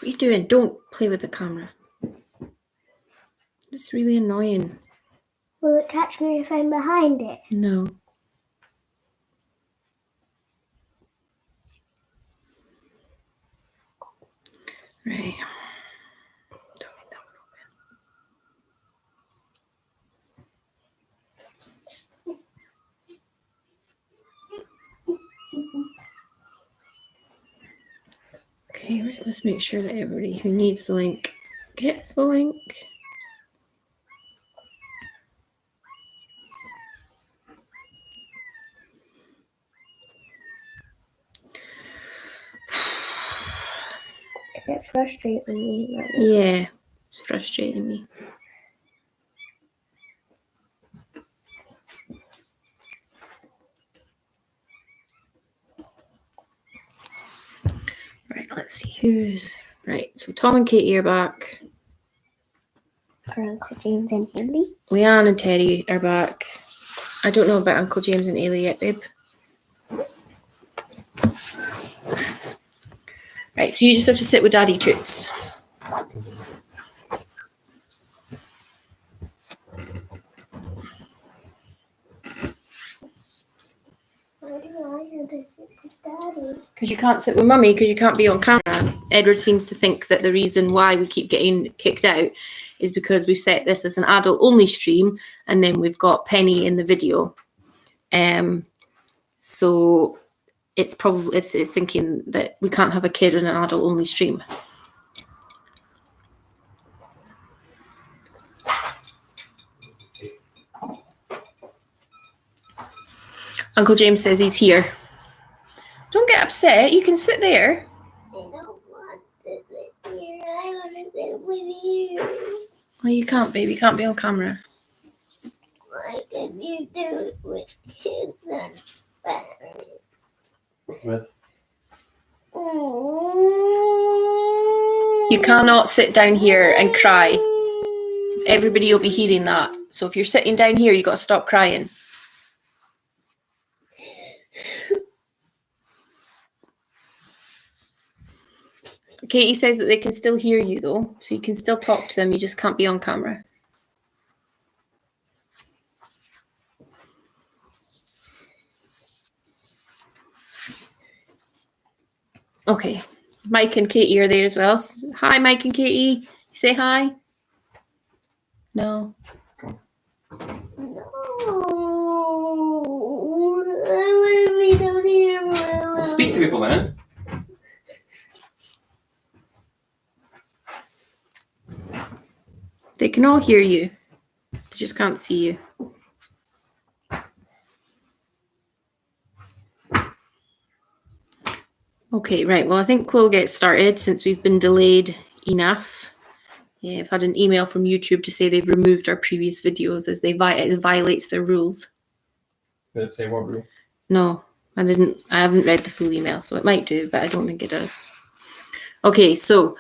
are you doing? Don't play with the camera. It's really annoying. Will it catch me if I'm behind it? No. Right. Okay, right, let's make sure that everybody who needs the link gets the link. It's frustrating me. Yeah, it's frustrating me. Right, let's see who's right. So Tom and Katie are back. Are Uncle James and Haley? Leanne and Teddy are back. I don't know about Uncle James and Ailey yet, babe. Right, so you just have to sit with Daddy Toots. Why do I have to sit with Daddy? Because you can't sit with Mummy because you can't be on camera. Edward seems to think that the reason why we keep getting kicked out is because we've set this as an adult-only stream and then we've got Penny in the video. So it's probably it's thinking that we can't have a kid in an adult-only stream. Uncle James says he's here. Don't get upset. You can sit there. I don't want to sit here. I want to sit with you. Well, you can't, baby. You can't be on camera. Why can you do it with kids and parents? What? You cannot sit down here and cry. Everybody will be hearing that. So if you're sitting down here, you got to stop crying. Katie says that they can still hear you though, so you can still talk to them. You just can't be on camera. Okay, Mike and Katie are there as well. Hi, Mike and Katie. Say hi. No. No. I want to be down here. Well, speak to people, man. They can all hear you. They just can't see you. Okay, right. Well, I think we'll get started since we've been delayed enough. Yeah, I've had an email from YouTube to say they've removed our previous videos as it violates their rules. Did it say what rule? No, I didn't. I haven't read the full email, so it might do, but I don't think it does. Okay, so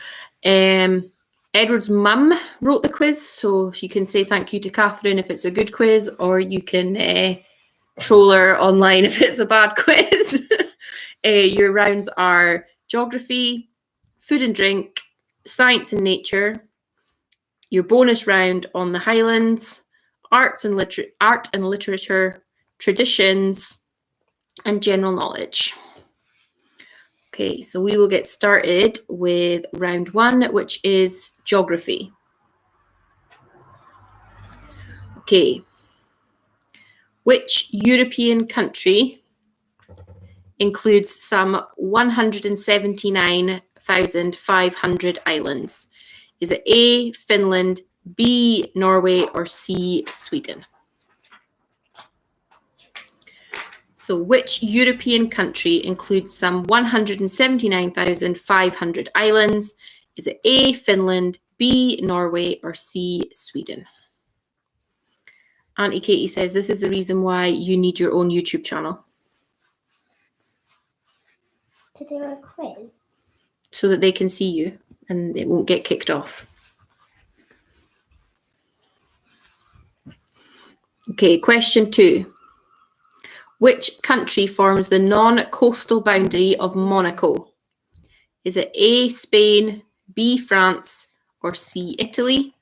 Edward's mum wrote the quiz, so you can say thank you to Catherine if it's a good quiz, or you can troll her online if it's a bad quiz. Your rounds are geography, food and drink, science and nature. Your bonus round on the Highlands, art and literature, traditions, and general knowledge. Okay, so we will get started with round one, which is geography. Okay. Which European country includes some 179,500 islands? Is it A, Finland, B, Norway, or C, Sweden? So which European country includes some 179,500 islands? Is it A, Finland, B, Norway, or C, Sweden? Auntie Katie says this is the reason why you need your own YouTube channel. To do a quiz? So that they can see you and it won't get kicked off. Okay, question 2. Which country forms the non-coastal boundary of Monaco? Is it A, Spain, B, France, or C, Italy?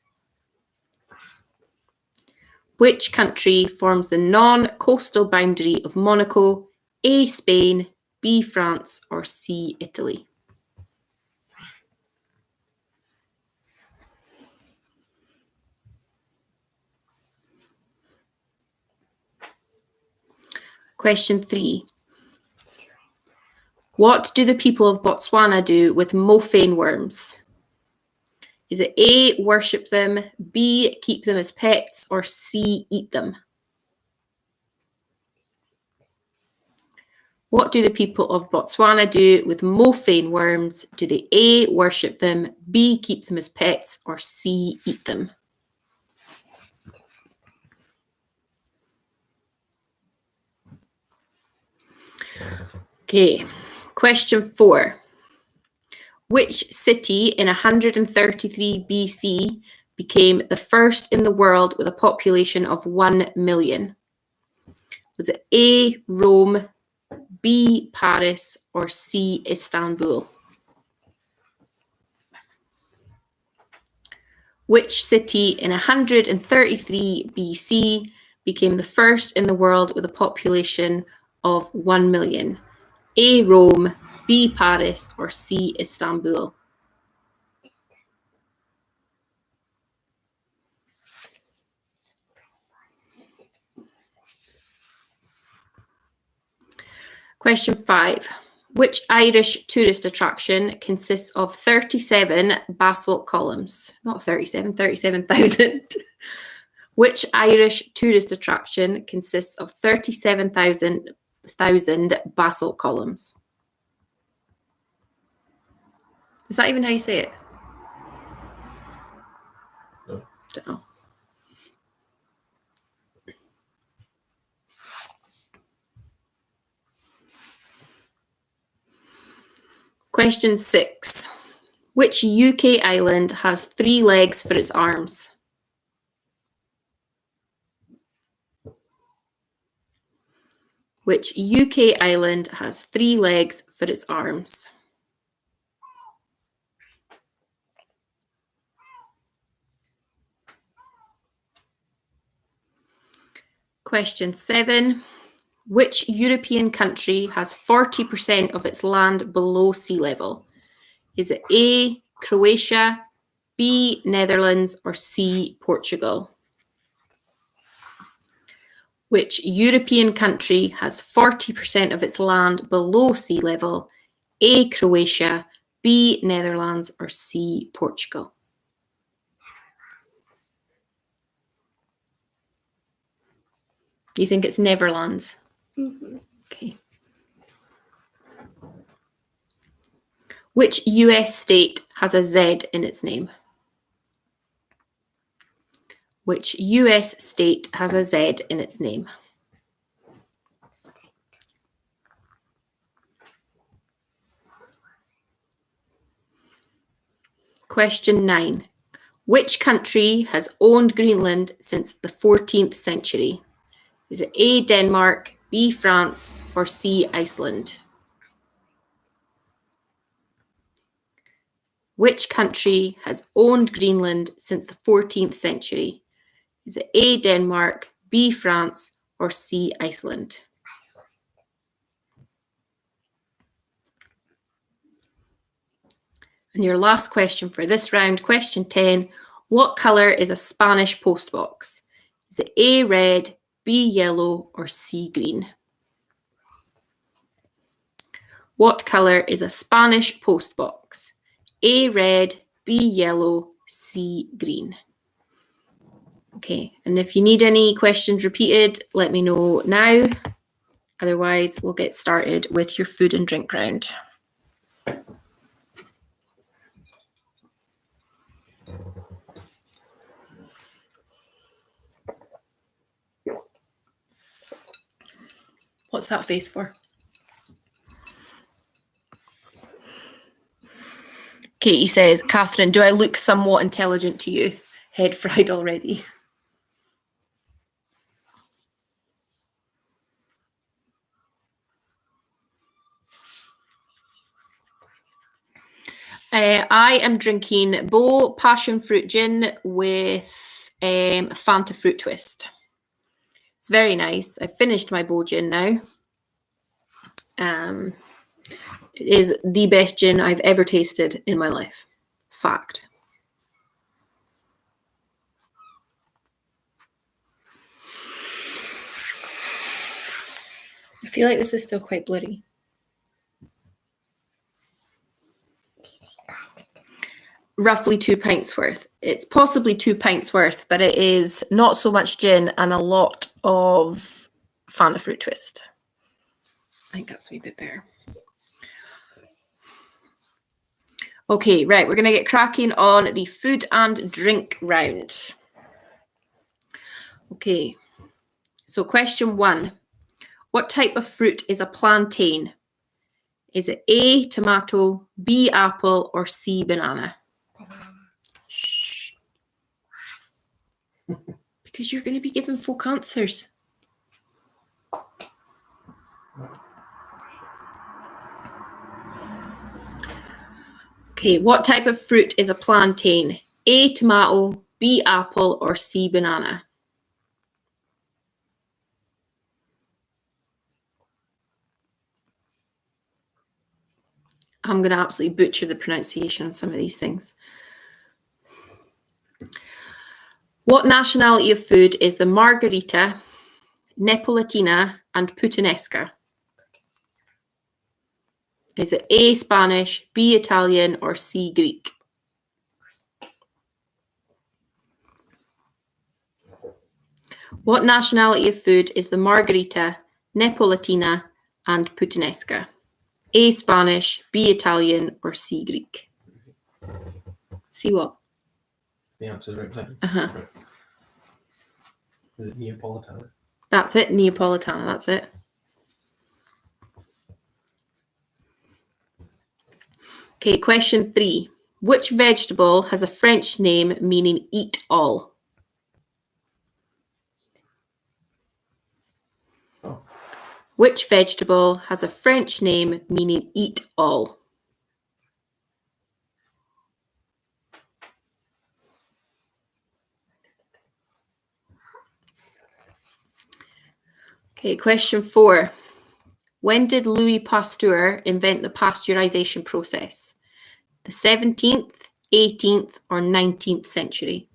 Which country forms the non-coastal boundary of Monaco? A, Spain, B, France, or C, Italy? Question 3. What do the people of Botswana do with Mophane worms? Is it A, worship them, B, keep them as pets, or C, eat them? What do the people of Botswana do with Mophane worms? Do they A, worship them, B, keep them as pets, or C, eat them? Okay, question 4. Which city in 133 BC became the first in the world with a population of 1 million? Was it A, Rome, B, Paris, or C, Istanbul? Which city in 133 BC became the first in the world with a population of 1 million? A, Rome, B, Paris, or C, Istanbul? Question 5. Which Irish tourist attraction consists of 37 basalt columns? Not 37, 37,000. Which Irish tourist attraction consists of 37,000 basalt columns? Is that even how you say it? No. Don't know. Question 6. Which UK island has 3 legs for its arms? Which UK island has 3 legs for its arms? Question 7. Which European country has 40% of its land below sea level? Is it A, Croatia, B, Netherlands, or C, Portugal? Which European country has 40% of its land below sea level? A, Croatia, B, Netherlands, or C, Portugal? You think it's Netherlands? Mm-hmm. Okay. Which US state has a Z in its name? Which US state has a Z in its name? Question 9. Which country has owned Greenland since the 14th century? Is it A, Denmark, B, France, or C, Iceland? Which country has owned Greenland since the 14th century? Is it A, Denmark, B, France, or C, Iceland? And your last question for this round, question 10. What colour is a Spanish postbox? Is it A, red, B, yellow, or C, green? What colour is a Spanish postbox? A, red, B, yellow, C, green. Okay, and if you need any questions repeated, let me know now. Otherwise, we'll get started with your food and drink round. What's that face for? Katie says, Catherine, do I look somewhat intelligent to you? Head fried already. I am drinking Bo Passion Fruit Gin with Fanta Fruit Twist. It's very nice. I've finished my Bo Gin now. It is the best gin I've ever tasted in my life. Fact. I feel like this is still quite blurry. Roughly 2 pints worth. It's possibly 2 pints worth, but it is not so much gin and a lot of Fanta Fruit Twist. I think that's a wee bit better. Okay, right, we're going to get cracking on the food and drink round. Okay, so question 1. What type of fruit is a plantain? Is it A, tomato, B, apple, or C, banana? Shh. Because you're going to be giving folk answers. Okay, what type of fruit is a plantain? A, tomato, B, apple, or C, banana? I'm going to absolutely butcher the pronunciation on some of these things. What nationality of food is the margarita, Neapolitana, and puttanesca? Is it A, Spanish, B, Italian, or C, Greek? What nationality of food is the margarita, Neapolitana, and puttanesca? A, Spanish, B, Italian, or C, Greek? C what? The answer is right then. Uh-huh. Right. Is it Neapolitana? That's it, Neapolitana, that's it. Okay, question 3. Which vegetable has a French name meaning eat all? Oh. Which vegetable has a French name meaning eat all? Okay, question 4. When did Louis Pasteur invent the pasteurization process? The 17th, 18th, or 19th century?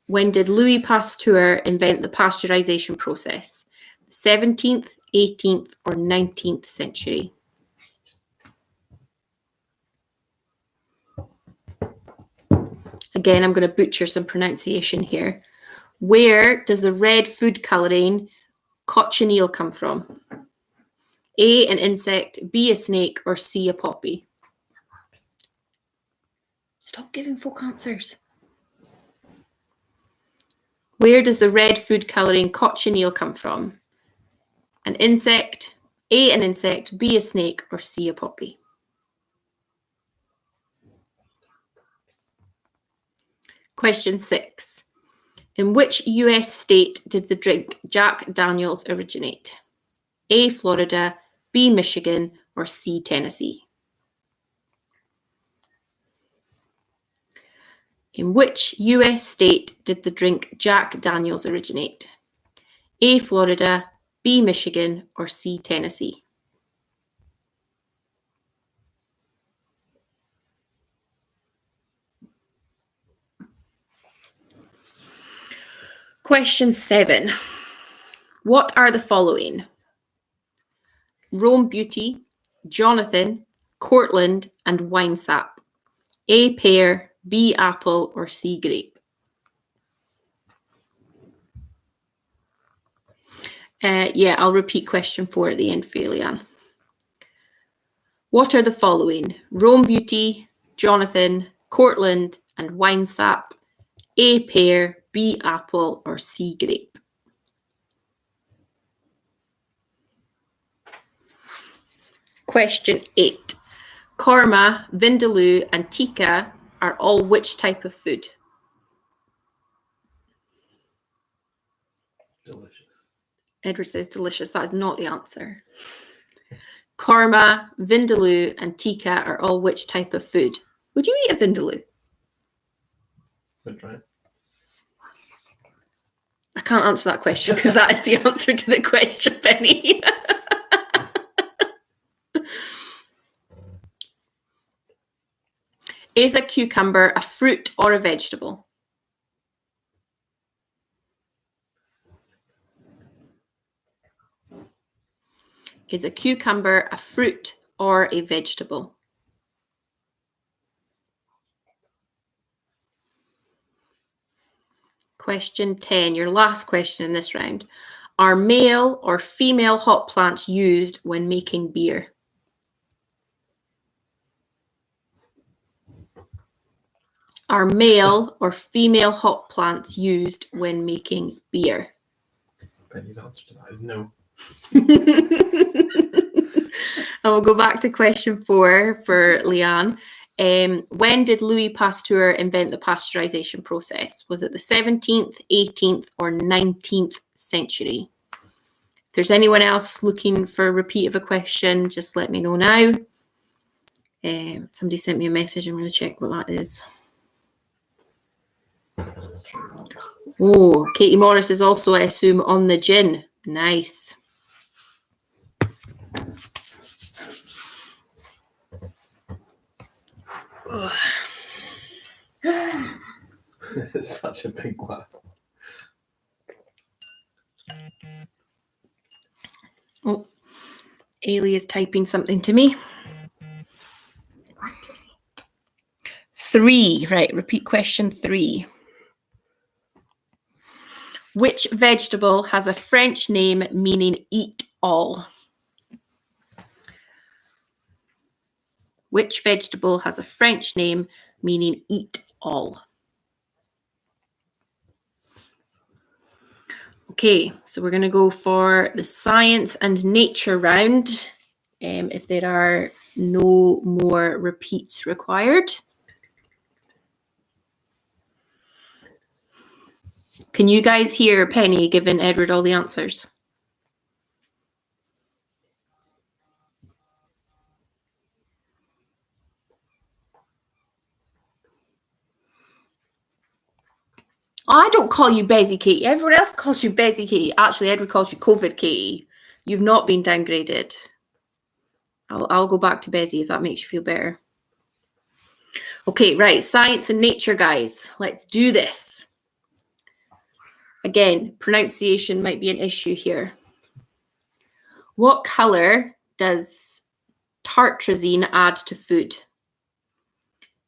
When did Louis Pasteur invent the pasteurization process? The 17th, 18th, or 19th century? Again, I'm going to butcher some pronunciation here. Where does the red food colouring cochineal come from? A, an insect, B, a snake, or C, a poppy? Stop giving folk answers. Where does the red food colouring cochineal come from? An insect, A, an insect, B, a snake, or C, a poppy? Question 6. In which US state did the drink Jack Daniels originate? A, Florida, B, Michigan, or C, Tennessee? In which US state did the drink Jack Daniels originate? A, Florida, B, Michigan, or C, Tennessee? Question 7. What are the following? Rome Beauty, Jonathan, Cortland, and Winesap. A, pear, B, apple, or C, grape? Yeah, I'll repeat question 4 at the end for you, Leanne. What are the following? Rome Beauty, Jonathan, Cortland, and Winesap. A, pear, B, apple, or C, grape? Question 8. Korma, vindaloo, and tikka are all which type of food? Delicious. Edward says delicious. That is not the answer. Korma, vindaloo, and tikka are all which type of food? Would you eat a vindaloo? Good try it. I can't answer that question because that is the answer to the question, Penny. Is a cucumber a fruit or a vegetable? Is a cucumber a fruit or a vegetable? Question 10, your last question in this round. Are male or female hop plants used when making beer? Are male or female hop plants used when making beer? Penny's answer to that is no. I will go back to question 4 for Leanne. When did Louis Pasteur invent the pasteurization process? Was it the 17th, 18th, or 19th century? If there's anyone else looking for a repeat of a question, just let me know now. Somebody sent me a message. I'm going to check what that is. Oh, Katie Morris is also, I assume, on the gin. Nice. It's such a big glass. Oh, Ailey is typing something to me. What is it? 3, right, repeat question 3. Which vegetable has a French name meaning eat all? Which vegetable has a French name meaning eat all? Okay, so we're going to go for the science and nature round, if there are no more repeats required. Can you guys hear Penny giving Edward all the answers? I don't call you Bezzy Katie. Everyone else calls you Bezzy Katie. Actually, Edward calls you COVID Katie. You've not been downgraded. I'll go back to Bezzy if that makes you feel better. Okay, right. Science and nature, guys. Let's do this. Again, pronunciation might be an issue here. What color does tartrazine add to food?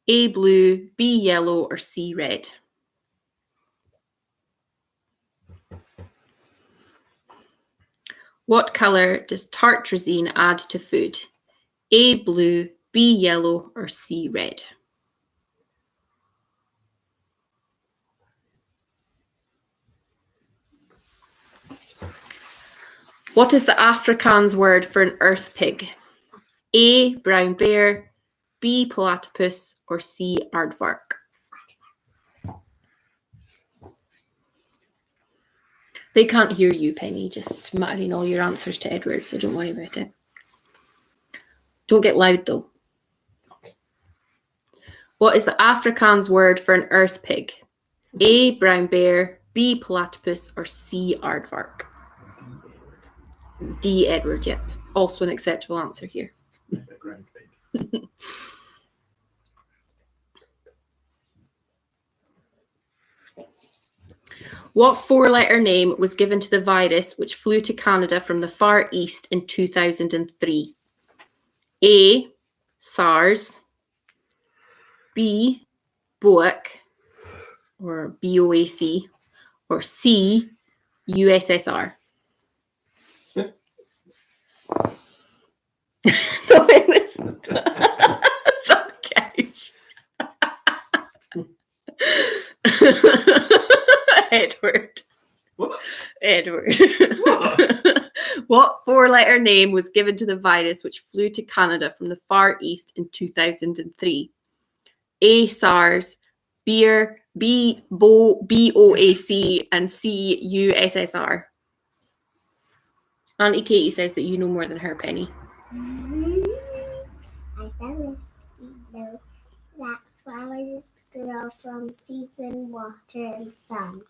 A, blue, B, yellow, or C, red? What color does tartrazine add to food? A, blue, B, yellow, or C, red? What is the Afrikaans word for an earth pig? A, brown bear, B, platypus, or C, aardvark? They can't hear you, Penny, just muttering all your answers to Edward, so don't worry about it. Don't get loud, though. What is the Afrikaans word for an earth pig? A, brown bear, B, platypus, or C, aardvark? D, Edward, yep. Also an acceptable answer here. What 4-letter name was given to the virus which flew to Canada from the Far East in 2003? A, SARS, B, BOAC, or BOAC, or C, USSR? No, it was it's on the couch. Edward. What? Edward. What? What 4-letter name was given to the virus which flew to Canada from the Far East in 2003? A, SARS, B, BOAC, and C, USSR. Auntie Katie says that you know more than her, Penny. I fell know that flowers grow from seeds in water and sun.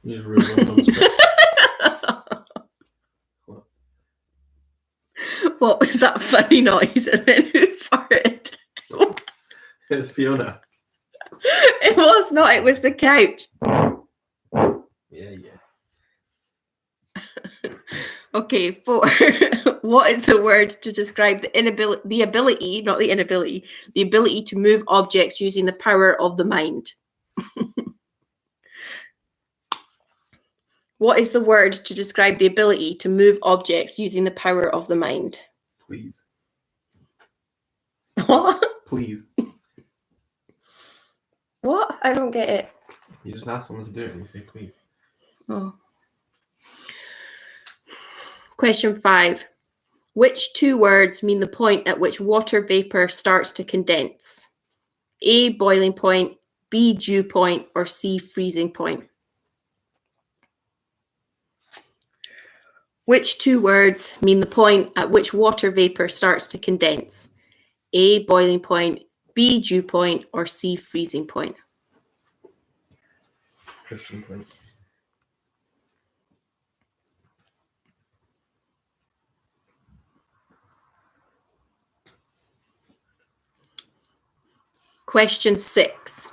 You just really well done. What was that funny noise? And then who farted? It's Fiona. It was not. It was the couch. Yeah. Okay, 4. What is the word to describe the ability to move objects using the power of the mind? What is the word to describe the ability to move objects using the power of the mind? Please. What? Please. What? I don't get it. You just ask someone to do it and you say please. Oh. Question 5. Which 2 words mean the point at which water vapor starts to condense? A, boiling point, B, dew point, or C, freezing point? Which 2 words mean the point at which water vapor starts to condense? A, boiling point, B, dew point, or C, freezing point? Christian point. Question 6.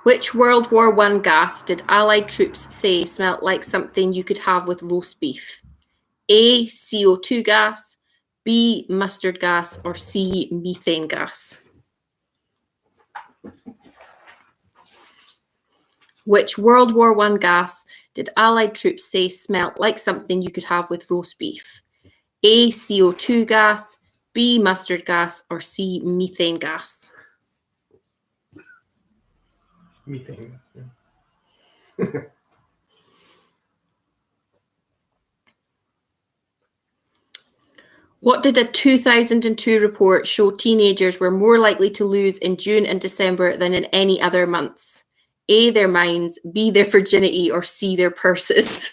Which World War I gas did Allied troops say smelt like something you could have with roast beef? A, CO2 gas, B, mustard gas, or C, methane gas? Which World War I gas did Allied troops say smelt like something you could have with roast beef? A, CO2 gas, B, mustard gas, or C, methane gas? Methane. Yeah. What did a 2002 report show teenagers were more likely to lose in June and December than in any other months? A, their minds, B, their virginity, or C, their purses?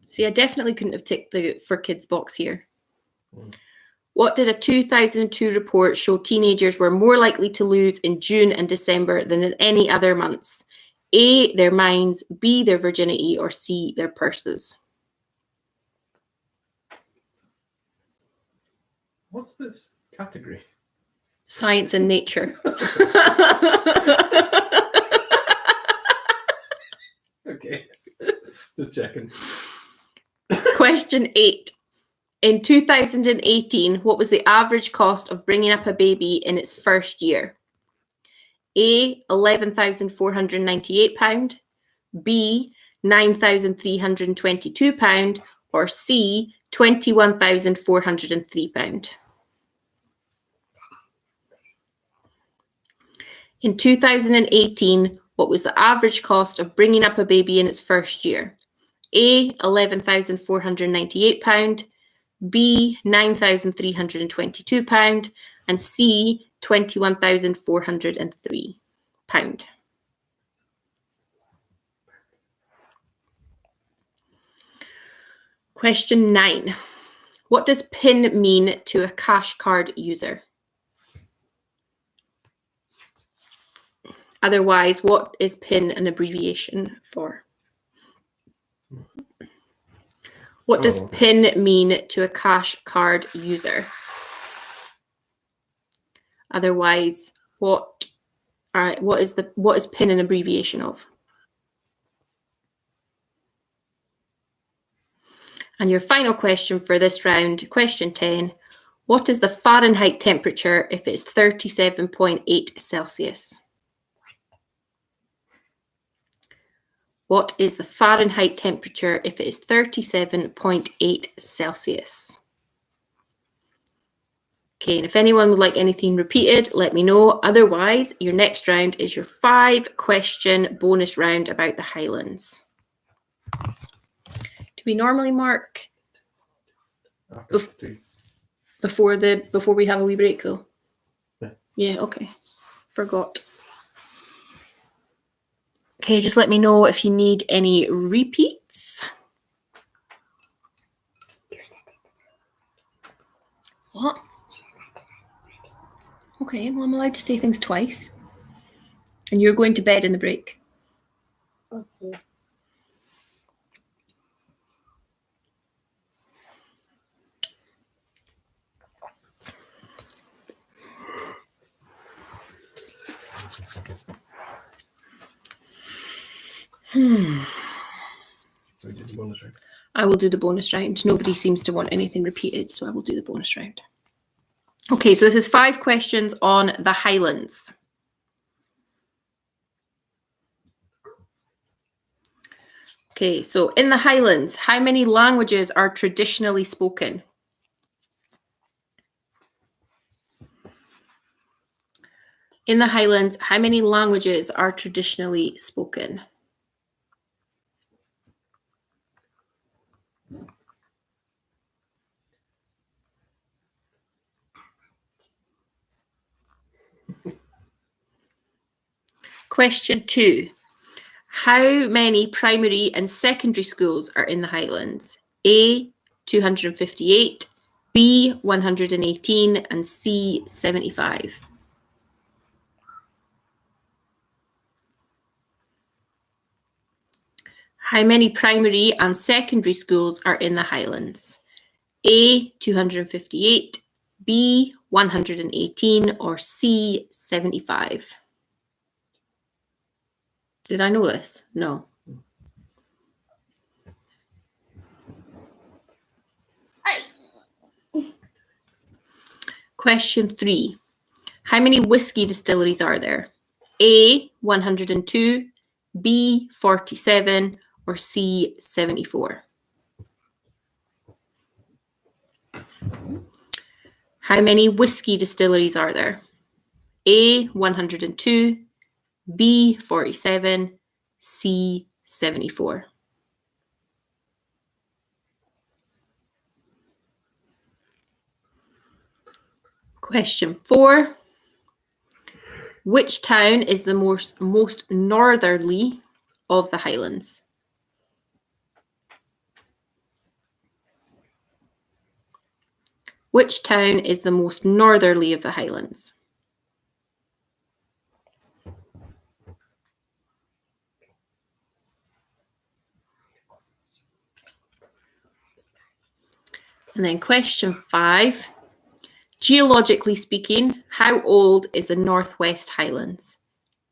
See, I definitely couldn't have ticked the for kids box here. What did a 2002 report show teenagers were more likely to lose in June and December than in any other months? A, their minds, B, their virginity, or C, their purses? What's this category? Science and nature. Okay. Just checking. Question 8. In 2018, what was the average cost of bringing up a baby in its first year? A, £11,498, B, £9,322, or C, £21,403. In 2018, what was the average cost of bringing up a baby in its first year? A, £11,498, B, £9,322, and C, £21,403. Question 9. What does PIN mean to a cash card user? Otherwise, what is PIN an abbreviation for? What does PIN mean to a cash card user? Otherwise, what is PIN an abbreviation of? And your final question for this round, question 10. What is the Fahrenheit temperature if it's 37.8 Celsius? What is the Fahrenheit temperature if it is 37.8 Celsius? Okay, and if anyone would like anything repeated, let me know. Otherwise, your next round is your 5-question bonus round about the Highlands. Do we normally mark before we have a wee break though? Yeah. Yeah, okay. Forgot. Okay, just let me know if you need any repeats. What? Okay, well, I'm allowed to say things twice. And you're going to bed in the break. Okay. So we did the bonus round. I will do the bonus round. Nobody seems to want anything repeated, so I will do the bonus round. Okay, so this is 5 questions on the Highlands. Okay, so in the Highlands, how many languages are traditionally spoken? In the Highlands, how many languages are traditionally spoken? Question 2. How many primary and secondary schools are in the Highlands? A, 258, B, 118, and C, 75. How many primary and secondary schools are in the Highlands? A, 258, B, 118, or C, 75? Did I know this? No. Question 3. How many whiskey distilleries are there? A, 102, B, 47, or C, 74? How many whiskey distilleries are there? A, 102, B, 47, C, 74. Question 4. Which town is the most northerly of the Highlands? Which town is the most northerly of the Highlands? And then question 5. Geologically speaking, how old is the Northwest Highlands?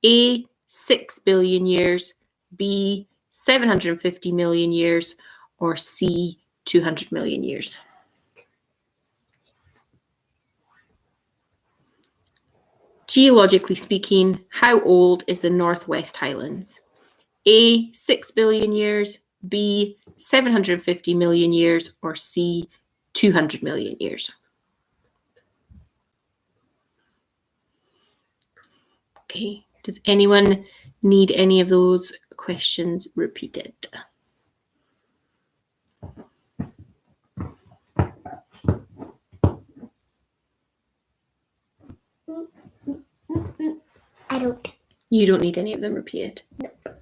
A, 6 billion years, B, 750 million years, or C, 200 million years? Geologically speaking, how old is the Northwest Highlands? A, 6 billion years, B, 750 million years, or C, 200 million years? Okay, does anyone need any of those questions repeated? I don't. You don't need any of them repeated.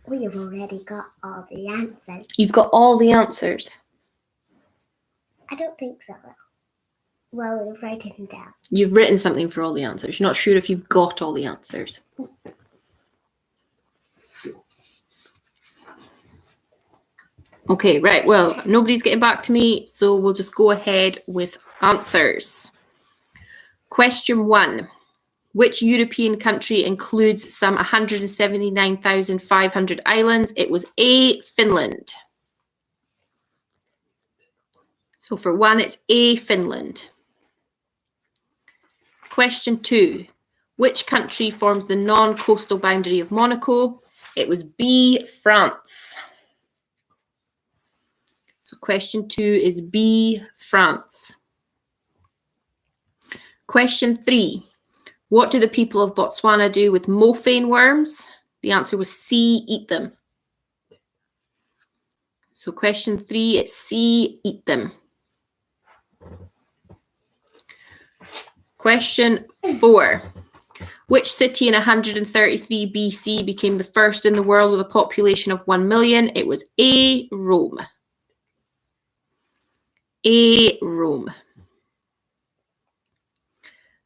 We've already got all the answers. You've got all the answers. I don't think so. Well, we've written them down. You've written something for all the answers. You're not sure if you've got all the answers. Okay, right. Well, nobody's getting back to me, so we'll just go ahead with answers. Question 1. Which European country includes some 179,500 islands? It was A, Finland. So for 1, it's A, Finland. Question 2. Which country forms the non-coastal boundary of Monaco? It was B, France. So question 2 is B, France. Question 3. What do the people of Botswana do with mophane worms? The answer was C, eat them. So question 3, it's C, eat them. Question 4. Which city in 133 BC became the first in the world with a population of 1 million? It was A, Rome. A, Rome.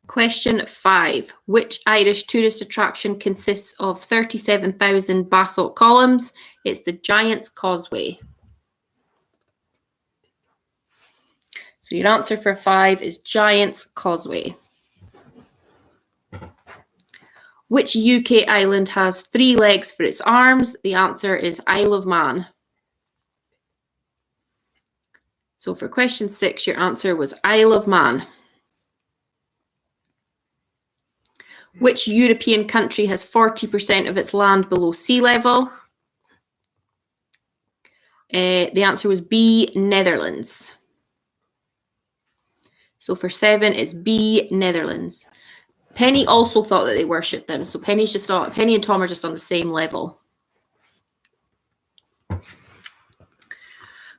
Question 5. Which Irish tourist attraction consists of 37,000 basalt columns? It's the Giant's Causeway. So your answer for 5 is Giant's Causeway. Which UK island has 3 legs for its arms? The answer is Isle of Man. So for question 6, your answer was Isle of Man. Which European country has 40% of its land below sea level? The answer was B, Netherlands. So for 7, it's B, Netherlands. Penny also thought that they worshipped them. So Penny and Tom are just on the same level.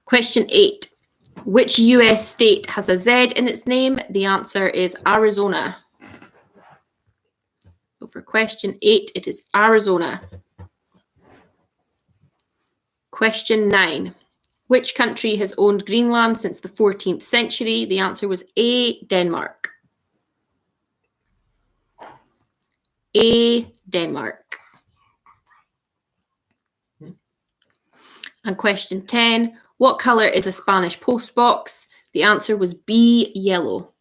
Question 8. Which US state has a Z in its name? The answer is Arizona. So for question 8, it is Arizona. Question 9. Which country has owned Greenland since the 14th century? The answer was A, Denmark. A, Denmark. And question 10. What colour is a Spanish postbox? The answer was B, yellow.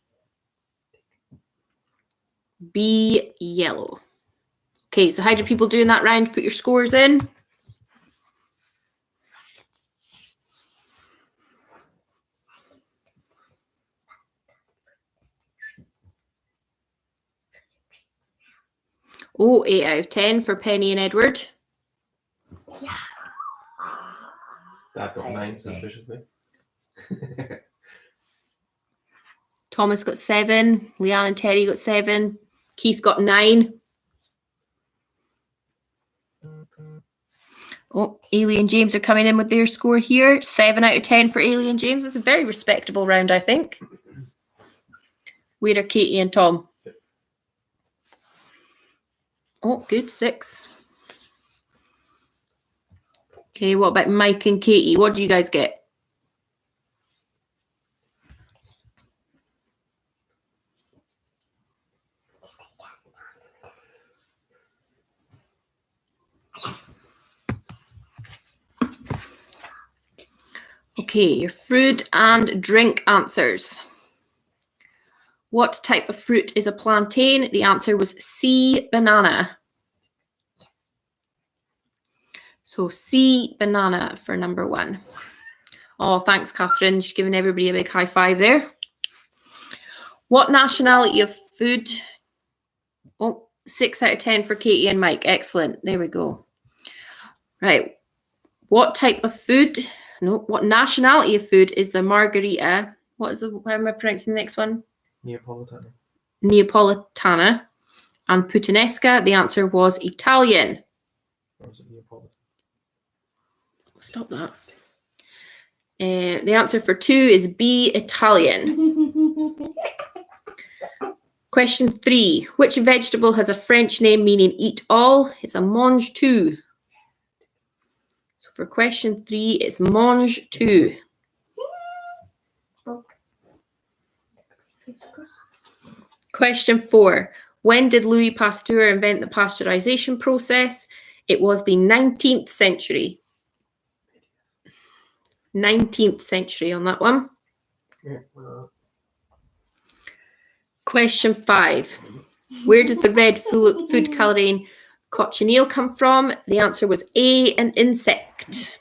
B, yellow. Okay, so how did people do in that round? Put your scores in. Oh, 8 out of 10 for Penny and Edward. Yeah. Dad got 9 suspiciously. Thomas got 7. Leanne and Terry got 7. Keith got 9. Oh, Ailey and James are coming in with their score here. 7 out of 10 for Ailey and James. It's a very respectable round, I think. Where are Katie and Tom? Oh, good. 6. Okay, what about Mike and Katie? What do you guys get? Okay, your food and drink answers. What type of fruit is a plantain? The answer was C, banana. So C, banana for number 1. Oh, thanks, Catherine. She's giving everybody a big high five there. What nationality of food? Oh, 6 out of 10 for Katie and Mike. Excellent. There we go. Right. What type of food? No, what nationality of food is the margarita? How am I pronouncing the next one? Neapolitana. Neapolitana. And puttanesca, the answer was Italian. Or was it Neapolitan? Stop that. The answer for 2 is B, Italian. Question 3. Which vegetable has a French name meaning eat all? It's a mange tout. So for question 3, it's mange tout. Question 4. When did Louis Pasteur invent the pasteurization process? It was the 19th century. 19th century on that one. Question 5. Where does the red food colouring cochineal come from? The answer was A, an insect.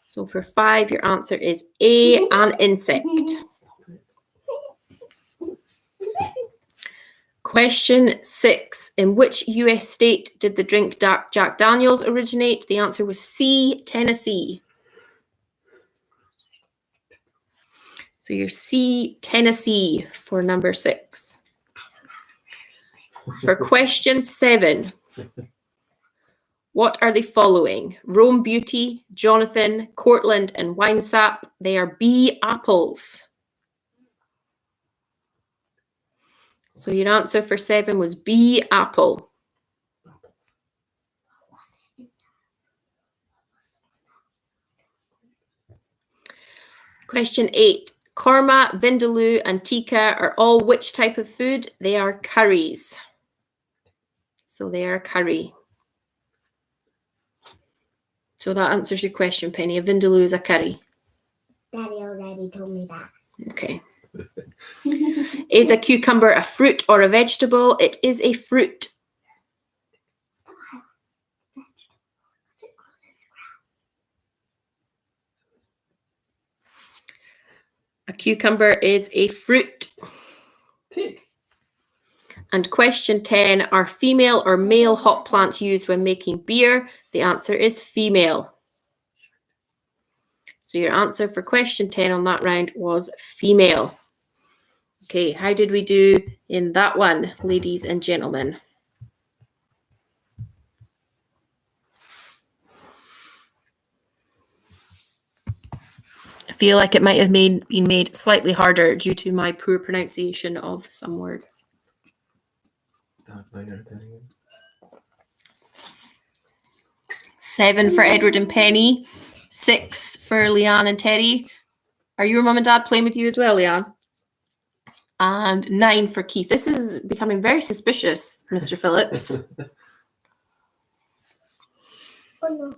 So for 5, your answer is A, an insect. Question 6. In which US state did the drink Jack Daniels originate? The answer was C, Tennessee. So your C, Tennessee for number 6. For question 7. What are they following? Rome Beauty, Jonathan, Cortland, and Winesap. They are B, apples. So your answer for 7 was B, apple. Question 8. Korma, vindaloo, and tikka are all which type of food? They are curries. So they are curry. So that answers your question, Penny. A vindaloo is a curry. Daddy already told me that. Okay. Is a cucumber a fruit or a vegetable? It is a fruit. A cucumber is a fruit. Tick. And question 10, are female or male hop plants used when making beer? The answer is female. So your answer for question 10 on that round was female. Okay, how did we do in that one, ladies and gentlemen? I feel like it might have been made slightly harder due to my poor pronunciation of some words. 9 out of 10 again. 7 for Edward and Penny. 6 for Leanne and Terry. Are your mum and dad playing with you as well, Leanne? And 9 for Keith. This is becoming very suspicious, Mr. Phillips. Oh no.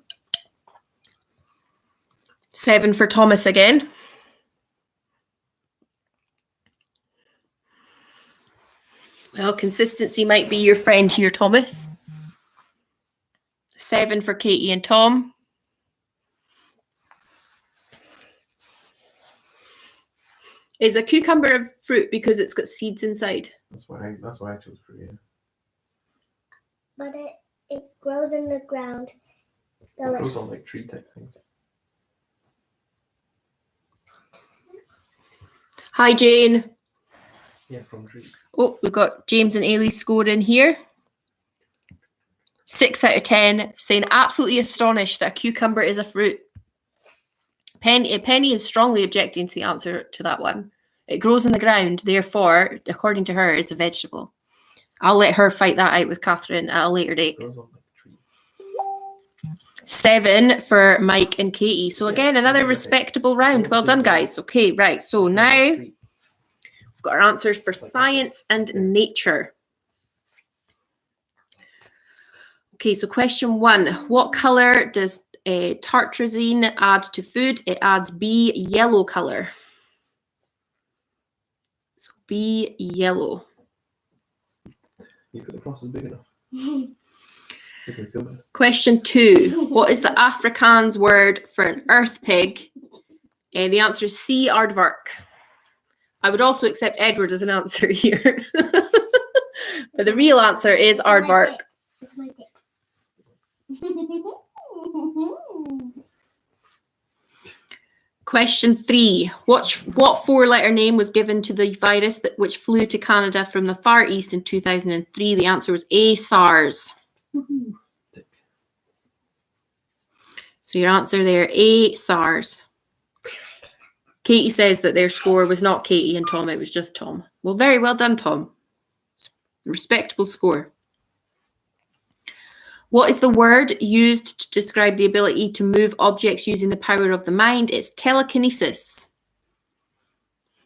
7 for Thomas again. Well, consistency might be your friend here, Thomas. 7 for Katie and Tom. Is a cucumber a fruit because it's got seeds inside? That's why I chose fruit. Yeah. But it grows in the ground. So It grows it's on like tree type things. Hi, Jane. Yeah, from trees. Oh, we've got James and Ailey scoring here. 6 out of 10, saying absolutely astonished that a cucumber is a fruit. Penny is strongly objecting to the answer to that one. It grows in the ground, therefore, according to her, it's a vegetable. I'll let her fight that out with Catherine at a later date. It grows on like trees. 7 for Mike and Katie. So again, Yes, another okay. respectable round. Well done, guys. Okay, right. So now Tree. we've got our answers for science and nature. Okay, so question 1. What colour does tartrazine add to food? It adds B, yellow colour. So B, yellow. You put the cross is big enough. You can feel better. Question 2. What is the Afrikaans word for an earth pig? The answer is C, aardvark. I would also accept Edward as an answer here. But the real answer is aardvark. It's my dick. Question 3. What 4-letter name was given to the virus which flew to Canada from the Far East in 2003? The answer was A, SARS. Tick. So your answer there, A, SARS. Katie says that their score was not Katie and Tom, it was just Tom. Well, very well done, Tom. Respectable score. What is the word used to describe the ability to move objects using the power of the mind? It's telekinesis.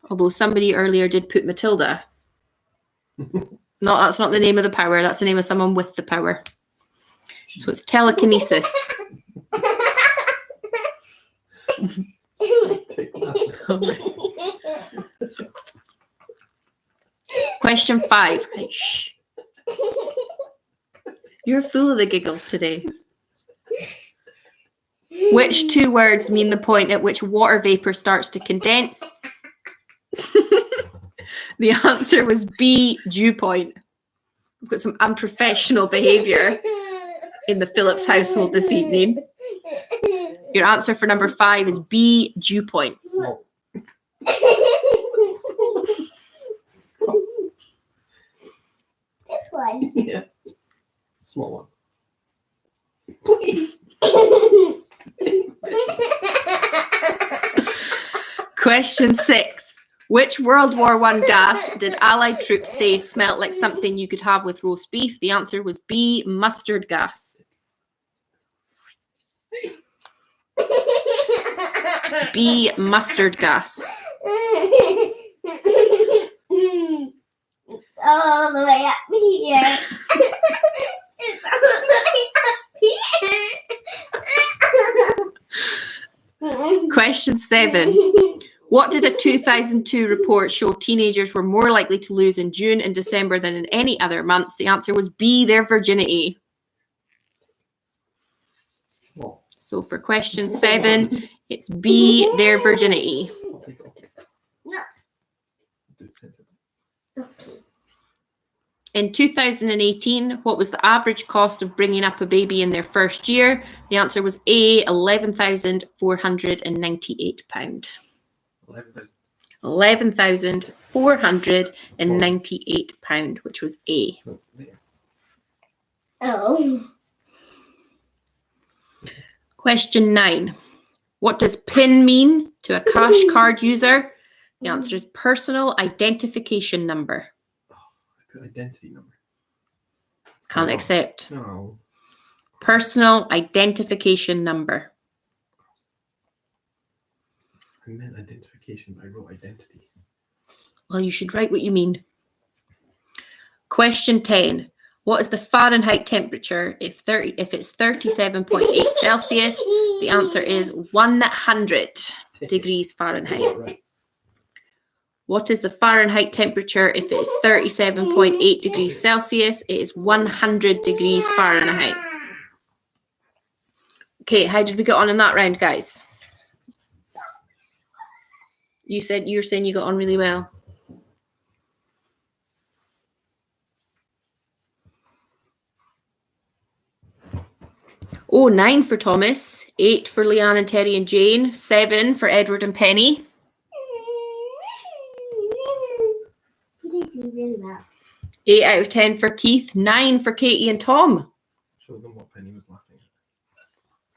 Although somebody earlier did put Matilda. No, that's not the name of the power. That's the name of someone with the power. So it's telekinesis. Tick that. Question 5. Right, shh. You're full of the giggles today. Which 2 words mean the point at which water vapor starts to condense? The answer was B, dew point. We've got some unprofessional behaviour in the Phillips household this evening. Your answer for number 5 is B, dew point. Small. This one. Yeah. Small one. Please. Question 6. Which World War I gas did Allied troops say smelt like something you could have with roast beef? The answer was B, mustard gas. B, mustard gas. It's all the way up here. It's all the way up here. Question 7. What did a 2002 report show teenagers were more likely to lose in June and December than in any other months? The answer was B, their virginity. Small. So for question 7, it's B, their virginity. I'll take it off. No. Do it sensible. Okay. In 2018, what was the average cost of bringing up a baby in their first year? The answer was A, £11,498. 11,000. £11,498, which was A. Oh, there. Oh. Question 9. What does PIN mean to a cash card user? The answer is personal identification number. I put identity number. Can't Oh. accept. No. Personal identification number. I meant identification, but I wrote identity. Well, you should write what you mean. Question 10. What is the Fahrenheit temperature if it's 37.8 Celsius? The answer is 100 degrees Fahrenheit. Right. What is the Fahrenheit temperature if it is 37.8 degrees Celsius? It is 100 degrees Fahrenheit. Okay, how did we get on in that round, guys? You're saying you got on really well. Oh, 9 for Thomas, 8 for Leanne and Terry and Jane, 7 for Edward and Penny. They do really well. 8 out of 10 for Keith, 9 for Katie and Tom. Show them what Penny was laughing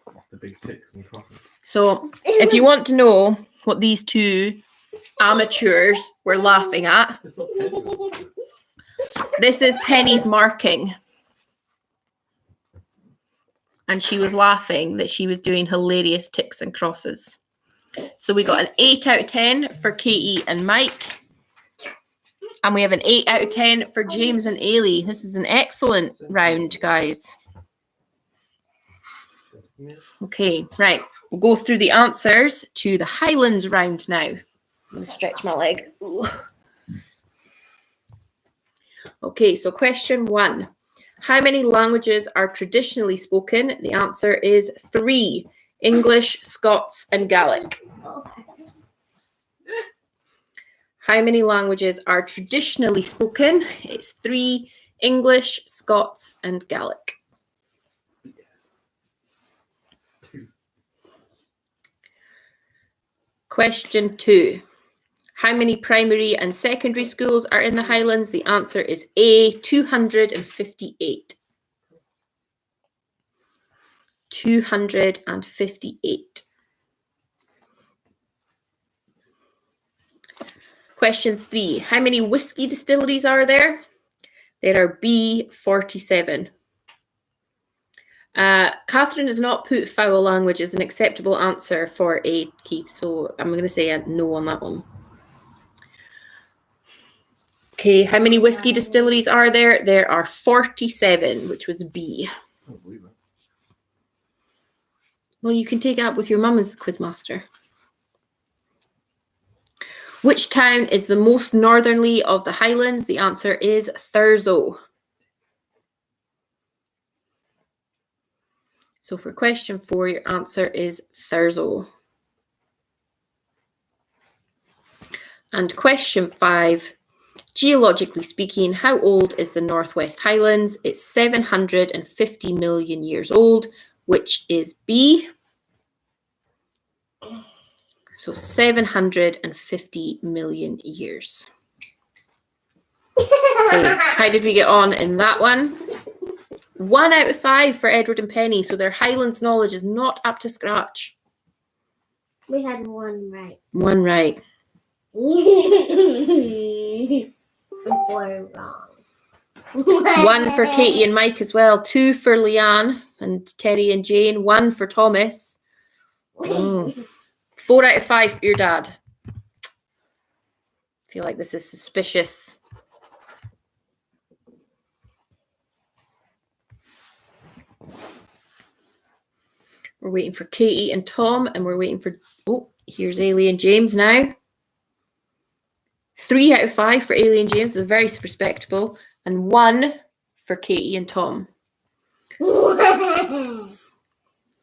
at. That's the big ticks and crosses. So if you want to know what these two amateurs were laughing at, It's not Penny. this is Penny's marking. And she was laughing that she was doing hilarious ticks and crosses. So we got an 8 out of 10 for Katie and Mike. And we have an 8 out of 10 for James and Ailey. This is an excellent round, guys. Okay, right. We'll go through the answers to the Highlands round now. I'm going to stretch my leg. Ooh. Okay, so question 1. How many languages are traditionally spoken? The answer is 3. English, Scots, and Gaelic. How many languages are traditionally spoken? It's 3. English, Scots, and Gaelic. Question 2. How many primary and secondary schools are in the Highlands? The answer is A, 258. 258. Question 3. How many whiskey distilleries are there? There are B, 47. Catherine has not put foul language as an acceptable answer for A, Keith, so I'm going to say a no on that one. Okay, how many whiskey distilleries are there? There are 47, which was B. I don't believe it. Well, you can take it up with your mum as the quizmaster. Which town is the most northerly of the Highlands? The answer is Thurso. So for question 4, your answer is Thurso. And question 5, geologically speaking, how old is the Northwest Highlands? It's 750 million years old, which is B. So 750 million years. Okay, how did we get on in that one? 1 out of 5 for Edward and Penny, so their Highlands knowledge is not up to scratch. We had one right. 1 right. Four wrong. 1 for Katie and Mike as well. 2 for Leanne and Terry and Jane. 1 for Thomas. 4 out of 5 for your dad. I feel like this is suspicious. We're waiting for Katie and Tom, and we're waiting for... Oh, here's Ailey and James now. 3 out of 5 for Ailey and James. Is very respectable. And 1 for Katie and Tom.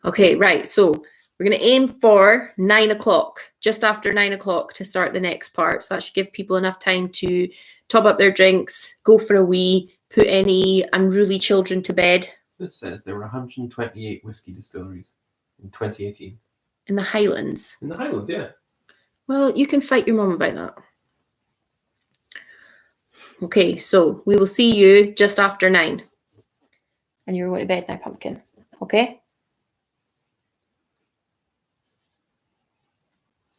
Okay, right. So we're going to aim for 9 o'clock, just after 9 o'clock to start the next part. So that should give people enough time to top up their drinks, go for a wee, put any unruly children to bed. This says there were 128 whiskey distilleries in 2018. In the Highlands. In the Highlands, yeah. Well, you can fight your mum about that. Okay, so we will see you just after 9. And you're going to bed now, Pumpkin. Okay?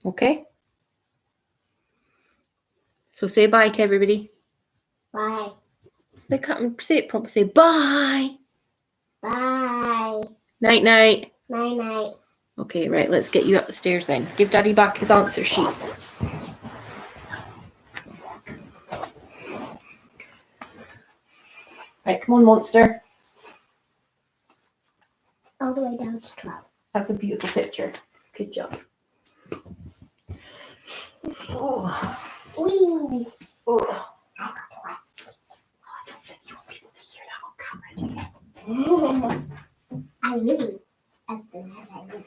Okay? So say bye to everybody. Bye. They can't say it properly. Say bye. Bye. Night, night. Night, night. Okay, right, let's get you up the stairs then. Give Daddy back his answer sheets. Right, come on, monster. All the way down to 12. That's a beautiful picture. Good job. Oh. Whee! Oh. I don't think you want people to hear that on camera, do you? I will. As soon as I will.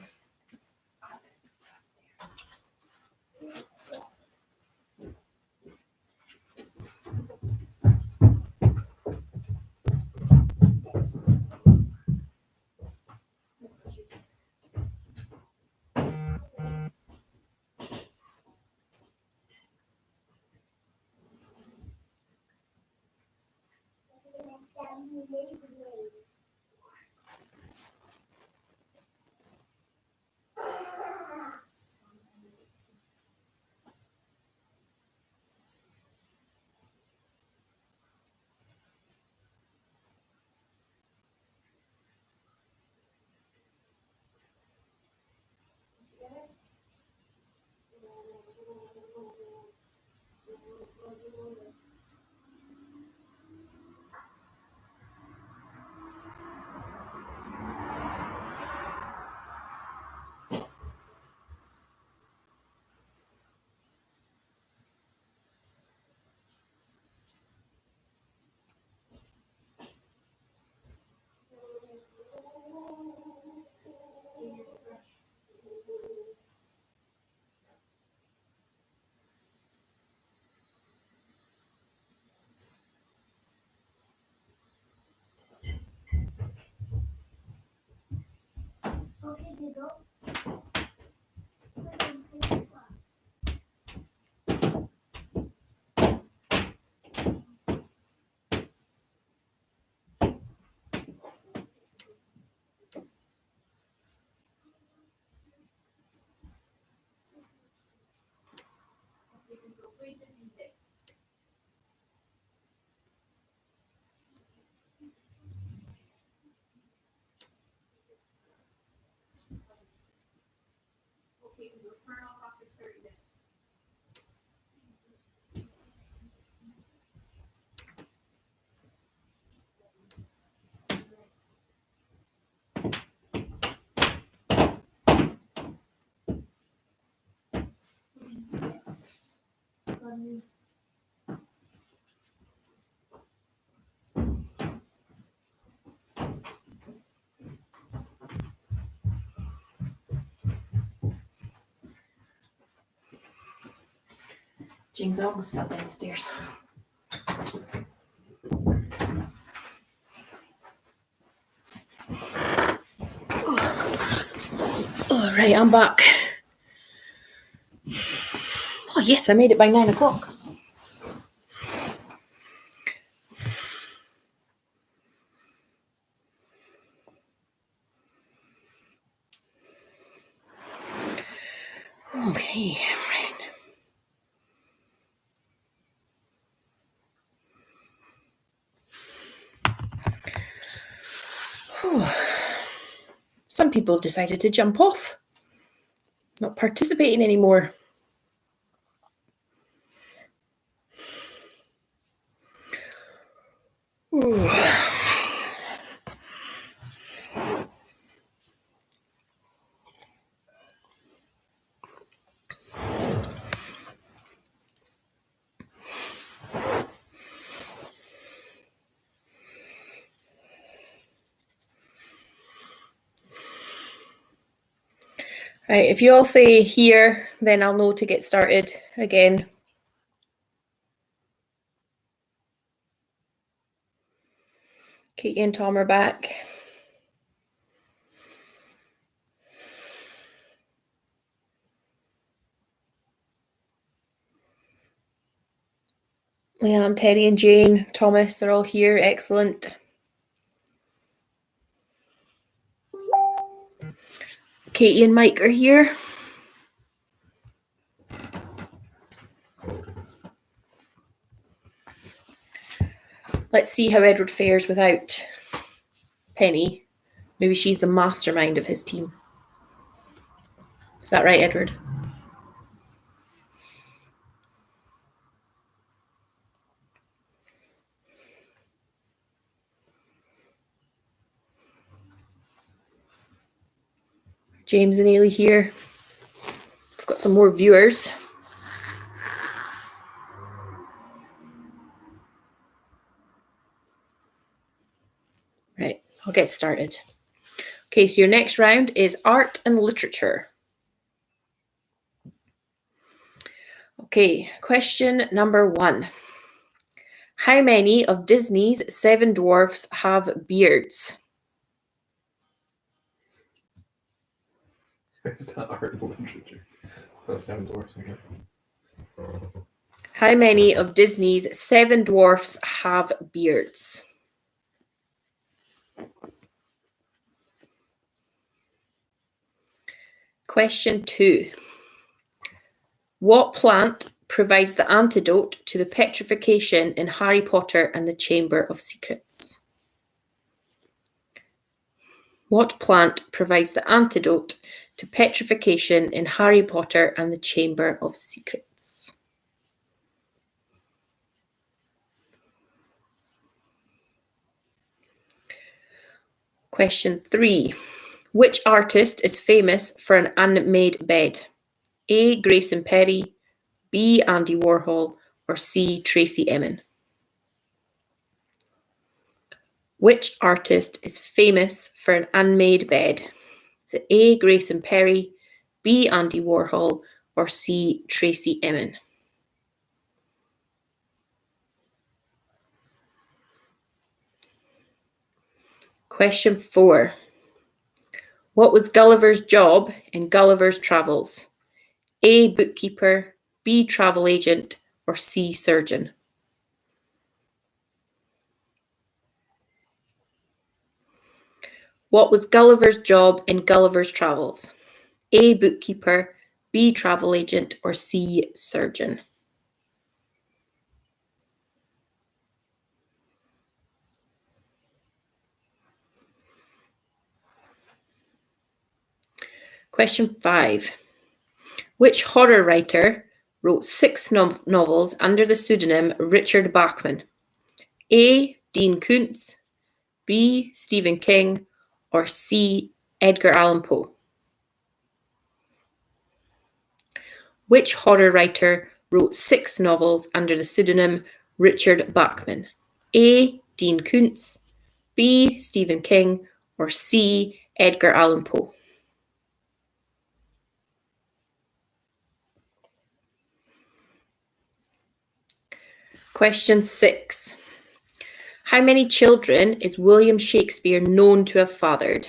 Okay, Google. James almost fell down the stairs. All right, I'm back. Oh, yes, I made it by 9 o'clock. Okay, right. Some people have decided to jump off, not participating anymore. Ooh. Right, if you all say here, then I'll know to get started again. Katie and Tom are back. Leanne, Terry and Jane, Thomas are all here. Excellent. Katie and Mike are here. Let's see how Edward fares without Penny. Maybe she's the mastermind of his team. Is that right, Edward? James and Ailey here. We've got some more viewers. Right, I'll get started. Okay, so your next round is art and literature. Okay, question number 1. How many of Disney's 7 dwarfs have beards? Is that art and literature? Oh, 7 dwarfs, okay. How many of Disney's 7 dwarfs have beards? Question 2. What plant provides the antidote to the petrification in Harry Potter and the Chamber of Secrets? What plant provides the antidote to petrification in Harry Potter and the Chamber of Secrets? Question 3. Which artist is famous for an unmade bed? A. Grayson Perry, B. Andy Warhol, or C. Tracy Emin? Which artist is famous for an unmade bed? Is it A. Grayson Perry, B. Andy Warhol, or C. Tracy Emin? Question 4. What was Gulliver's job in Gulliver's Travels? A. Bookkeeper, B. Travel agent, or C. Surgeon? What was Gulliver's job in Gulliver's Travels? A. Bookkeeper, B. Travel agent, or C. Surgeon? Question 5. Which horror writer wrote 6 novels under the pseudonym Richard Bachman? A. Dean Koontz, B. Stephen King, or C. Edgar Allan Poe? Which horror writer wrote 6 novels under the pseudonym Richard Bachman? A. Dean Koontz, B. Stephen King, or C. Edgar Allan Poe? Question 6. How many children is William Shakespeare known to have fathered?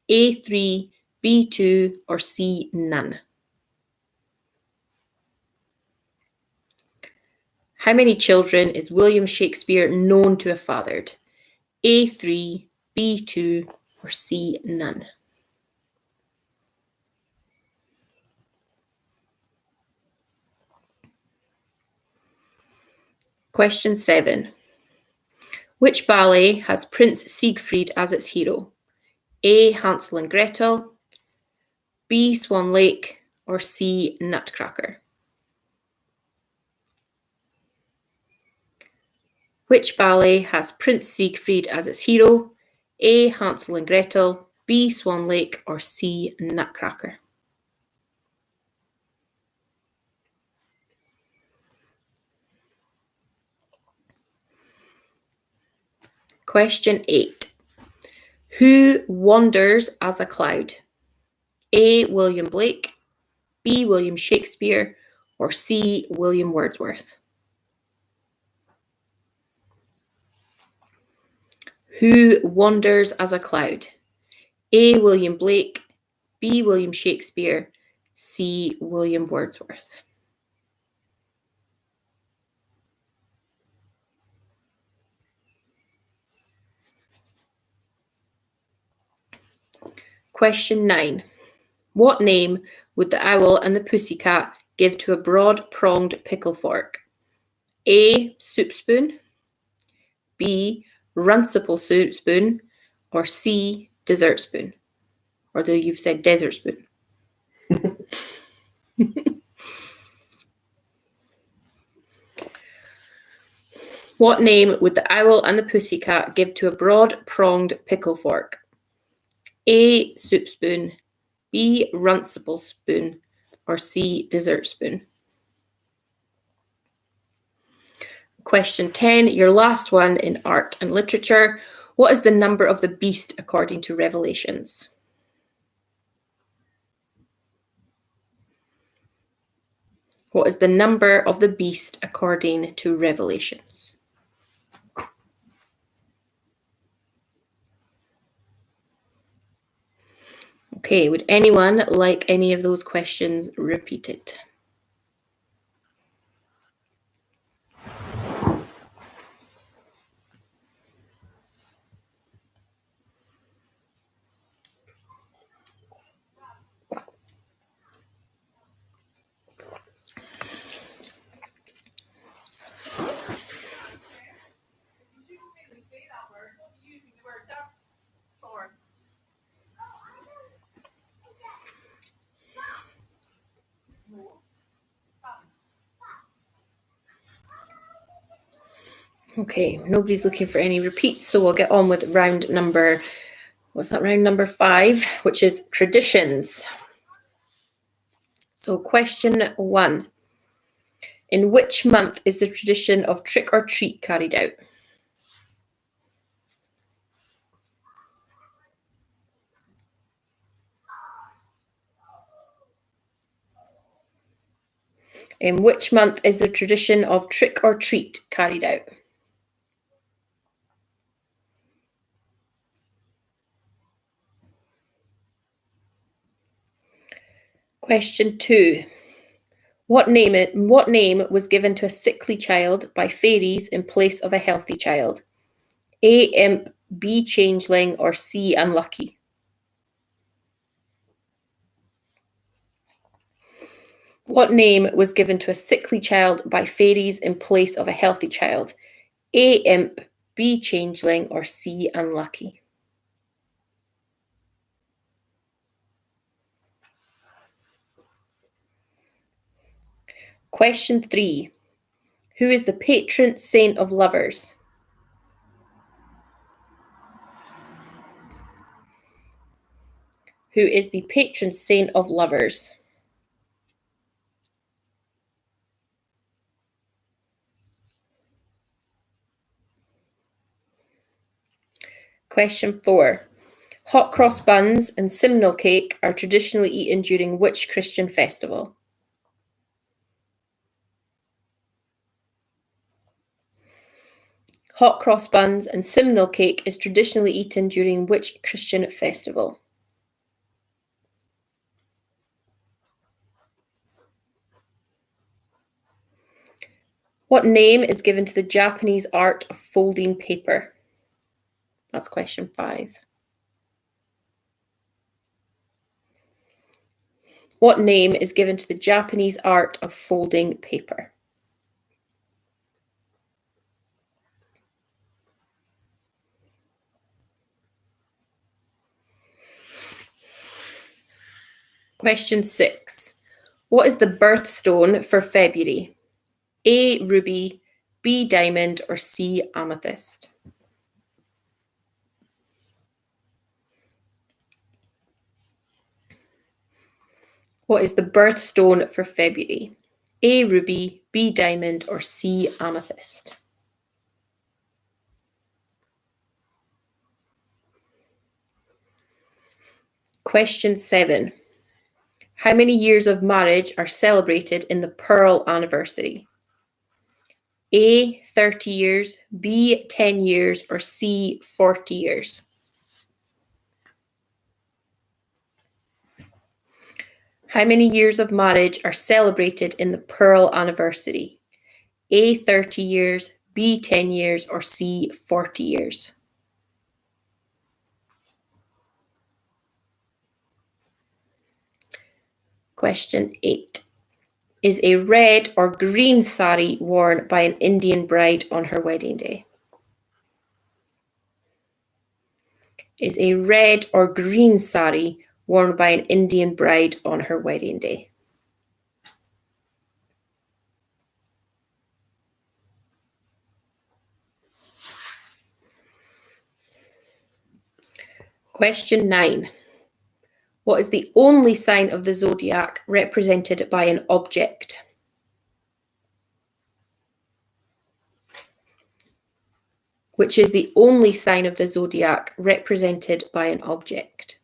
A. 3, B. 2, or C. None? How many children is William Shakespeare known to have fathered? A. 3, B. 2, or C. None? Question 7. Which ballet has Prince Siegfried as its hero? A. Hansel and Gretel, B. Swan Lake, or C. Nutcracker? Which ballet has Prince Siegfried as its hero? A. Hansel and Gretel, B. Swan Lake, or C. Nutcracker? Question 8. Who wanders as a cloud? A. William Blake, B. William Shakespeare, or C. William Wordsworth? Who wanders as a cloud? A. William Blake, B. William Shakespeare, C. William Wordsworth? Question 9. What name would the owl and the pussycat give to a broad-pronged pickle fork? A. Soup spoon, B. Runcible soup spoon, or C. Dessert spoon? Although you've said desert spoon. What name would the owl and the pussycat give to a broad-pronged pickle fork? A. Soup spoon, B. Runcible spoon, or C. Dessert spoon? Question 10, your last one in art and literature. What is the number of the beast according to Revelations? What is the number of the beast according to Revelations? Okay, would anyone like any of those questions repeated? Okay, nobody's looking for any repeats, so we'll get on with round number, what's that, round number 5, which is traditions. So question 1. In which month is the tradition of trick or treat carried out? In which month is the tradition of trick or treat carried out? Question 2. What name was given to a sickly child by fairies in place of a healthy child? A. Imp, B. Changeling, or C. Unlucky? What name was given to a sickly child by fairies in place of a healthy child? A. Imp, B. Changeling, or C. Unlucky? Question 3. Who is the patron saint of lovers? Who is the patron saint of lovers? Question 4. Hot cross buns and simnel cake are traditionally eaten during which Christian festival? Hot cross buns and simnel cake is traditionally eaten during which Christian festival? What name is given to the Japanese art of folding paper? That's question 5. What name is given to the Japanese art of folding paper? Question 6. What is the birthstone for February? A, ruby, B, diamond, or C, amethyst? What is the birthstone for February? A, ruby, B, diamond, or C, amethyst? Question 7. How many years of marriage are celebrated in the Pearl anniversary? A, 30 years, B, 10 years, or C, 40 years? How many years of marriage are celebrated in the Pearl anniversary? A, 30 years, B, 10 years, or C, 40 years? Question 8. Is a red or green sari worn by an Indian bride on her wedding day? Is a red or green sari worn by an Indian bride on her wedding day? Question 9. What is the only sign of the zodiac represented by an object? Which is the only sign of the zodiac represented by an object?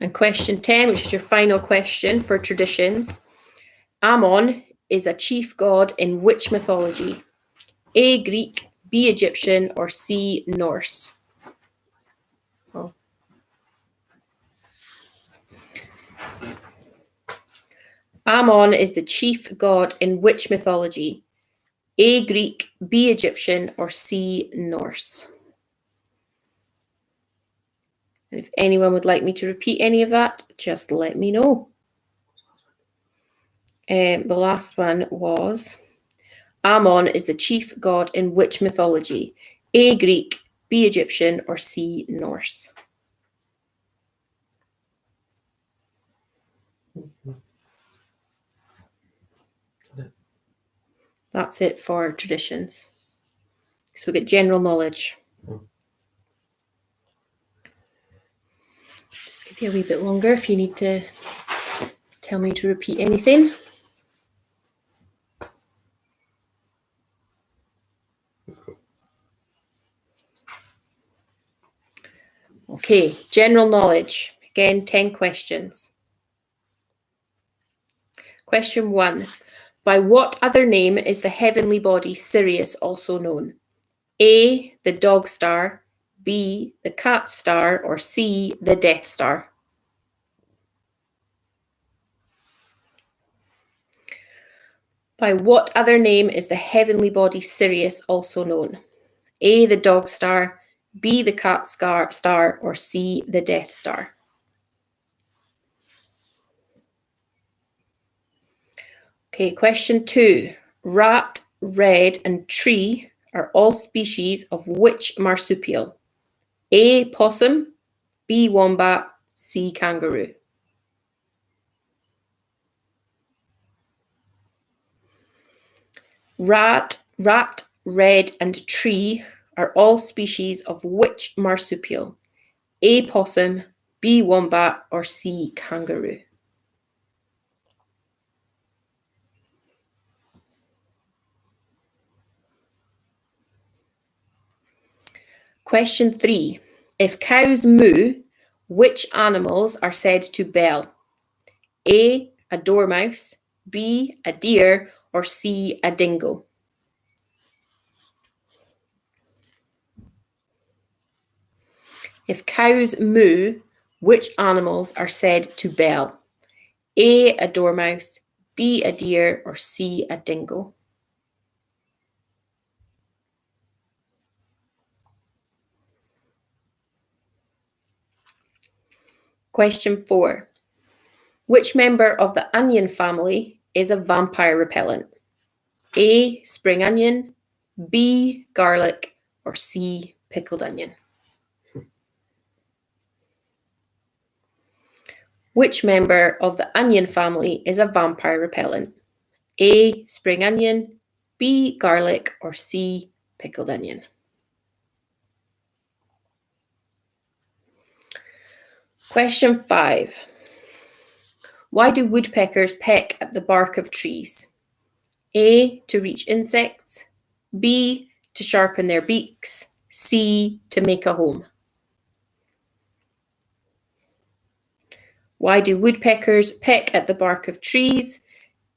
And question 10, which is your final question for traditions. Ammon is a chief god in which mythology? A, Greek, B, Egyptian, or C, Norse? Oh. Ammon is the chief god in which mythology? A, Greek, B, Egyptian, or C, Norse? And if anyone would like me to repeat any of that, just let me know. The last one was, Ammon is the chief god in which mythology? A, Greek, B, Egyptian, or C, Norse? That's it for traditions. So we get general knowledge. Just give you a wee bit longer if you need to tell me to repeat anything. Okay, general knowledge. Again, 10 questions. Question 1. By what other name is the heavenly body Sirius also known? A, the dog star, B, the cat star, or C, the Death Star? By what other name is the heavenly body Sirius also known? A, the dog star, B, the cat star, or C, the Death Star? Okay, question 2. Rat, red, and tree are all species of which marsupial? A, possum, B, wombat, C, kangaroo? Rat, red, and tree are all species of which marsupial? A, possum, B, wombat, or C, kangaroo? Question 3. If cows moo, which animals are said to bell? A, a dormouse, B, a deer, or C, a dingo? If cows moo, which animals are said to bell? A, a dormouse, B, a deer, or C, a dingo? Question 4. Which member of the onion family is a vampire repellent? A, spring onion, B, garlic, or C, pickled onion? Which member of the onion family is a vampire repellent? A, spring onion, B, garlic, or C, pickled onion? Question 5. Why do woodpeckers peck at the bark of trees? A, to reach insects, B, to sharpen their beaks, C, to make a home? Why do woodpeckers peck at the bark of trees?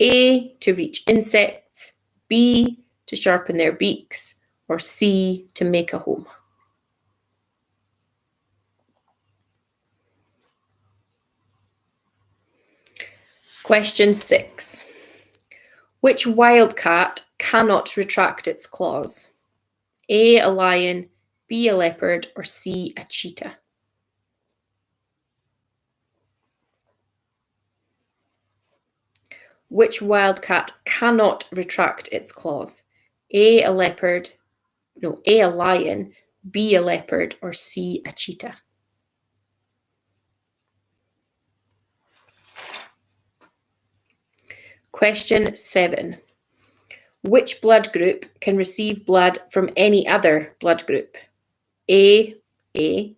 A, to reach insects, B, to sharpen their beaks, or C, to make a home? Question 6. Which wildcat cannot retract its claws? A, a lion, B, a leopard, or C, a cheetah? Which wildcat cannot retract its claws? A, a lion, B, a leopard, or C, a cheetah? Question 7. Which blood group can receive blood from any other blood group? A, B,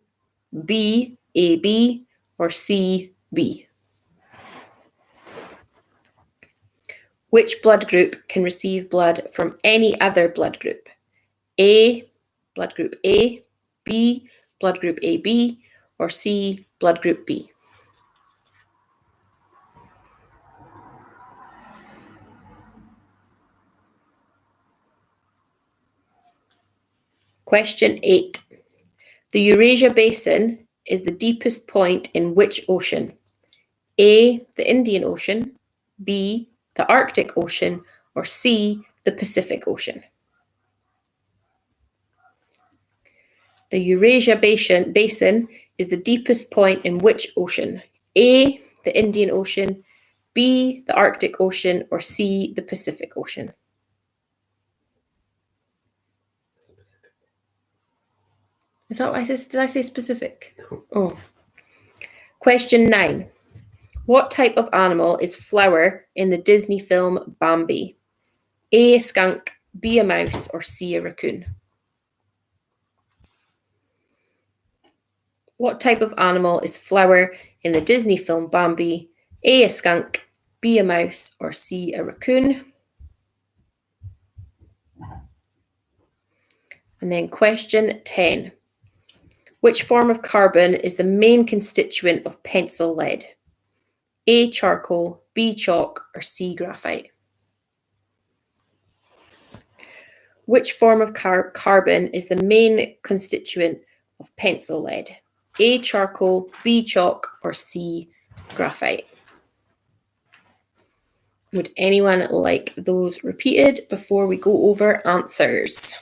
AB, or C, B? Which blood group can receive blood from any other blood group? A, blood group A, B, blood group AB, or C, blood group B? Question 8. The Eurasia Basin is the deepest point in which ocean? A, the Indian Ocean, B, the Arctic Ocean, or C, the Pacific Ocean? The Eurasia Basin is the deepest point in which ocean? A, the Indian Ocean, B, the Arctic Ocean, or C, the Pacific Ocean? Did I say specific? No. Oh. Question 9. What type of animal is Flower in the Disney film Bambi? A, a skunk, B, a mouse, or C, a raccoon? What type of animal is Flower in the Disney film Bambi? A, a skunk, B, a mouse, or C, a raccoon? And then question 10. Which form of carbon is the main constituent of pencil lead? A, charcoal, B, chalk, or C, graphite? Which form of carbon is the main constituent of pencil lead? A, charcoal, B, chalk, or C, graphite? Would anyone like those repeated before we go over answers?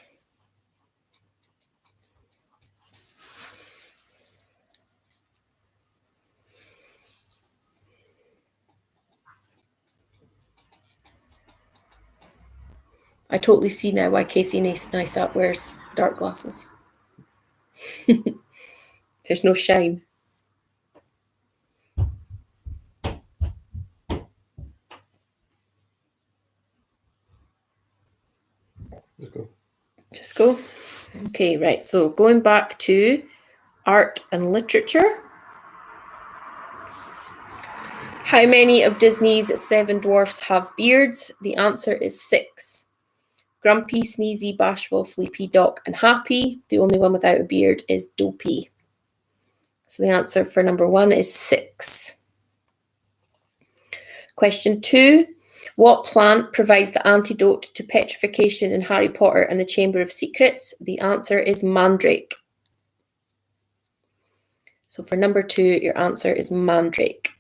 I totally see now why Casey Neistat wears dark glasses. There's no shine. Just go. Okay, right. So going back to art and literature. How many of Disney's 7 dwarfs have beards? The answer is 6. Grumpy, Sneezy, Bashful, Sleepy, Doc, and Happy. The only one without a beard is Dopey. So the answer for number 1 is 6. Question 2. What plant provides the antidote to petrification in Harry Potter and the Chamber of Secrets? The answer is mandrake. So for number 2, your answer is mandrake.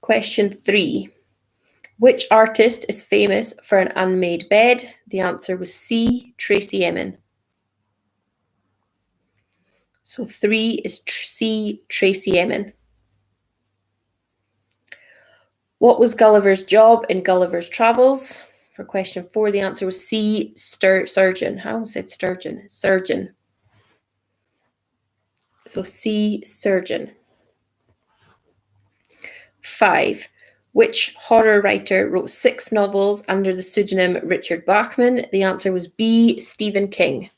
Question 3. Which artist is famous for an unmade bed? The answer was C, Tracey Emin. So 3 is C, Tracey Emin. What was Gulliver's job in Gulliver's Travels? For question 4, the answer was C, surgeon. I almost said sturgeon. Surgeon. So C, surgeon. 5. Which horror writer wrote 6 novels under the pseudonym Richard Bachman? The answer was B, Stephen King.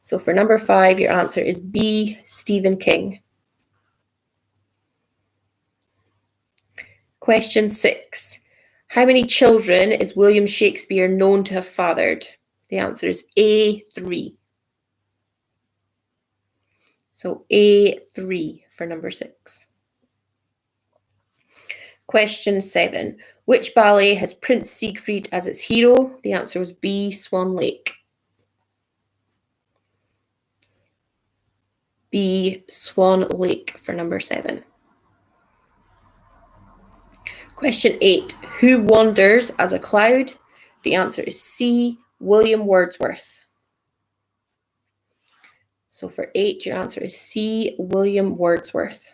So for number 5, your answer is B, Stephen King. Question 6. How many children is William Shakespeare known to have fathered? The answer is A, 3. So A, 3 for number 6. Question 7. Which ballet has Prince Siegfried as its hero? The answer was B, Swan Lake. B, Swan Lake for number 7. Question 8. Who wanders as a cloud? The answer is C, William Wordsworth. So for 8, your answer is C, William Wordsworth.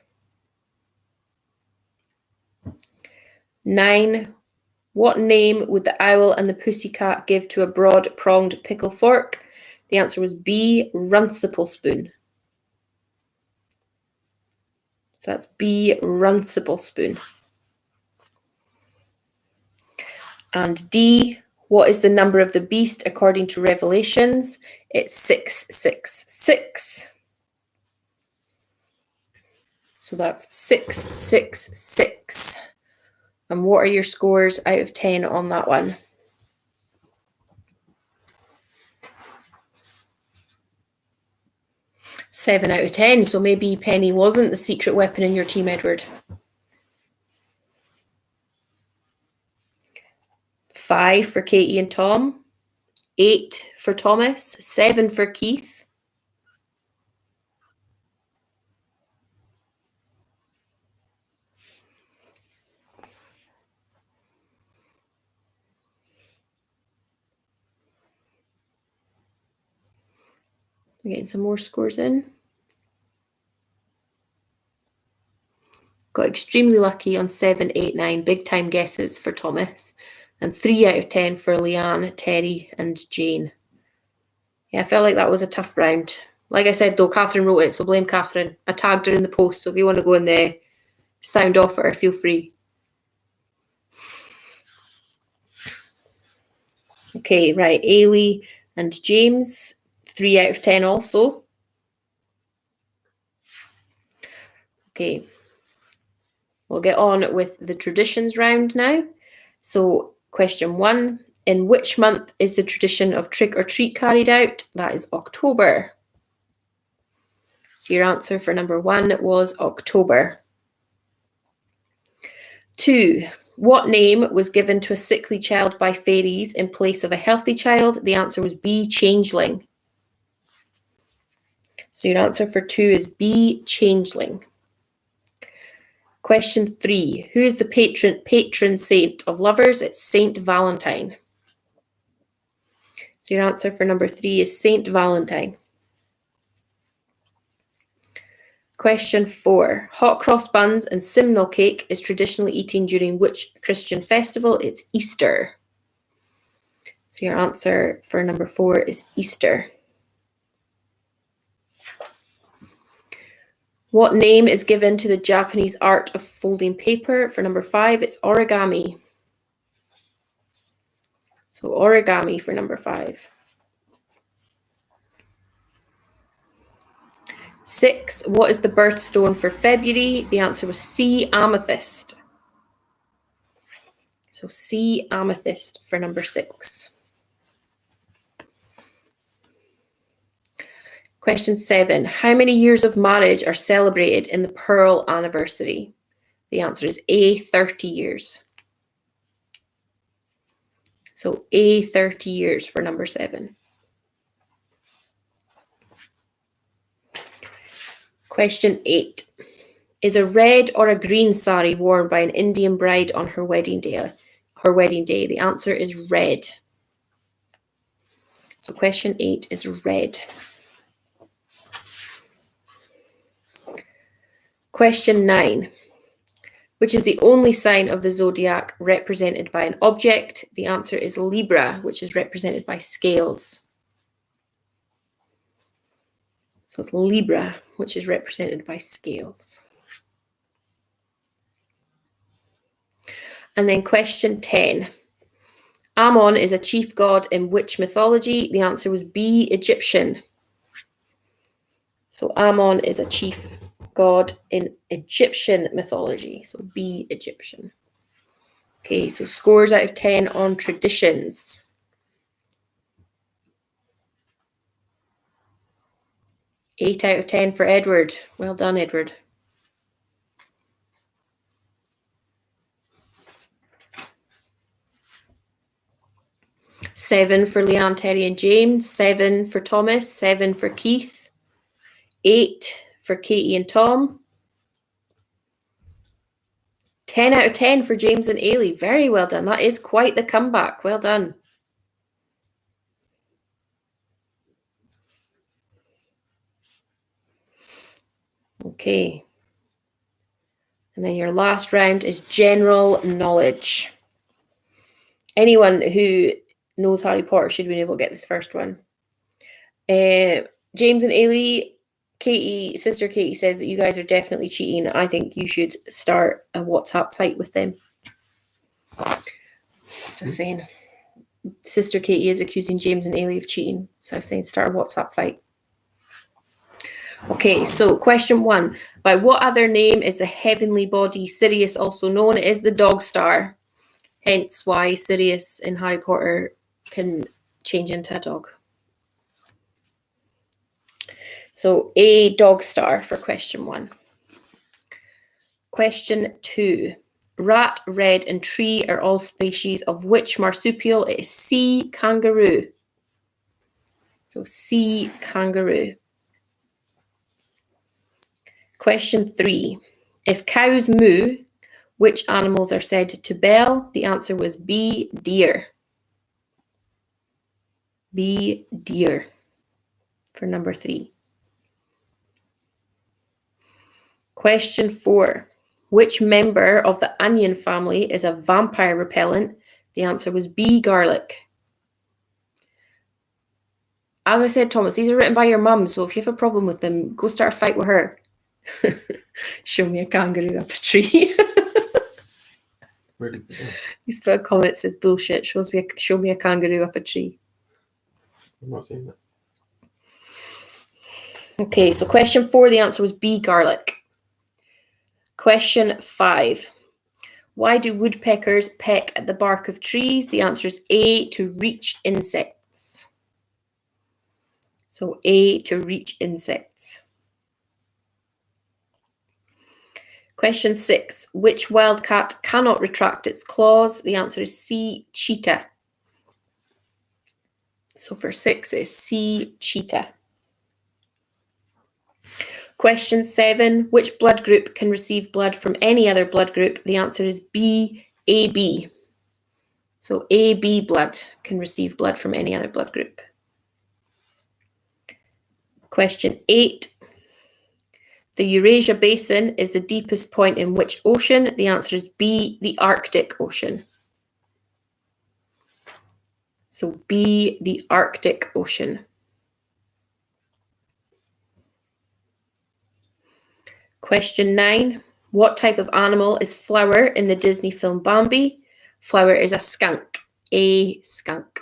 9. What name would the owl and the pussycat give to a broad-pronged pickle fork? The answer was B, Runcible Spoon. So that's B, Runcible Spoon. And D, what is the number of the beast according to Revelations? It's 666. So that's 666. And what are your scores out of 10 on that one? Seven out of 10. So maybe Penny wasn't the secret weapon in your team, Edward. 5 for Katie and Tom. 8 for Thomas. 7 for Keith. We're getting some more scores in. Got extremely lucky on 7, 8, 9. Big time guesses for Thomas. And 3 out of 10 for Leanne, Terry, and Jane. Yeah, I felt like that was a tough round. Like I said, though, Catherine wrote it, so blame Catherine. I tagged her in the post, so if you want to go and sound off at her, feel free. Okay, right. Ailey and James, 3 out of 10 also. Okay. We'll get on with the traditions round now. So, question 1. In which month is the tradition of trick or treat carried out? That is October. So your answer for number 1 was October. 2. What name was given to a sickly child by fairies in place of a healthy child? The answer was B, changeling. So your answer for 2 is B, changeling. Question 3. Who is the patron saint of lovers? It's Saint Valentine. So your answer for number 3 is Saint Valentine. Question 4. Hot cross buns and simnel cake is traditionally eaten during which Christian festival? It's Easter. So your answer for number 4 is Easter. What name is given to the Japanese art of folding paper? For number 5, it's origami. So origami for number 5. 6. What is the birthstone for February? The answer was C, amethyst. So C, amethyst for number 6. Question 7. How many years of marriage are celebrated in the Pearl anniversary? The answer is A, 30 years. So A, 30 years for number 7. Question 8. Is a red or a green sari worn by an Indian bride on her wedding day? The answer is red. So question 8 is red. Question 9. Which is the only sign of the zodiac represented by an object? The answer is Libra, which is represented by scales. So it's Libra, which is represented by scales. And then question 10. Ammon is a chief god in which mythology? The answer was B, Egyptian. So Ammon is a chief god in Egyptian mythology. So B, Egyptian. Okay, so scores out of 10 on traditions. 8 out of 10 for Edward. Well done, Edward. Seven for Leanne, Terry, and James. 7 for Thomas. 7 for Keith. 8 for Katie and Tom. 10 out of 10 for James and Ailey. Very well done. That is quite the comeback. Well done. Okay. And then your last round is general knowledge. Anyone who knows Harry Potter should be able to get this first one. James and Ailey, Katie, Sister Katie says that you guys are definitely cheating. I think you should start a WhatsApp fight with them. Just saying. Sister Katie is accusing James and Ailey of cheating. So I'm saying start a WhatsApp fight. Okay, so question 1. By what other name is the heavenly body Sirius also known? It is the dog star. Hence why Sirius in Harry Potter can change into a dog. So a dog star for question 1. Question 2. Rat, red, and tree are all species of which marsupial? It is C, kangaroo. So C, kangaroo. Question 3. If cows moo, which animals are said to bell? The answer was B, deer. B, deer for number 3. Question 4. Which member of the onion family is a vampire repellent? The answer was B, garlic. As I said, Thomas, these are written by your mum, so if you have a problem with them, go start a fight with her. Show me a kangaroo up a tree. Really? He's put a comment that says bullshit. Show me a kangaroo up a tree. I'm not seeing that. Okay, so question 4, the answer was B, garlic. Question 5. Why do woodpeckers peck at the bark of trees? The answer is A, to reach insects. So A, to reach insects. Question 6. Which wildcat cannot retract its claws? The answer is C, cheetah. So for 6 is C, cheetah. Question 7. Which blood group can receive blood from any other blood group? The answer is B, AB. So AB blood can receive blood from any other blood group. Question 8. The Eurasia Basin is the deepest point in which ocean? The answer is B, the Arctic Ocean. So B, the Arctic Ocean. Question 9. What type of animal is Flower in the Disney film Bambi? Flower is a skunk. A skunk.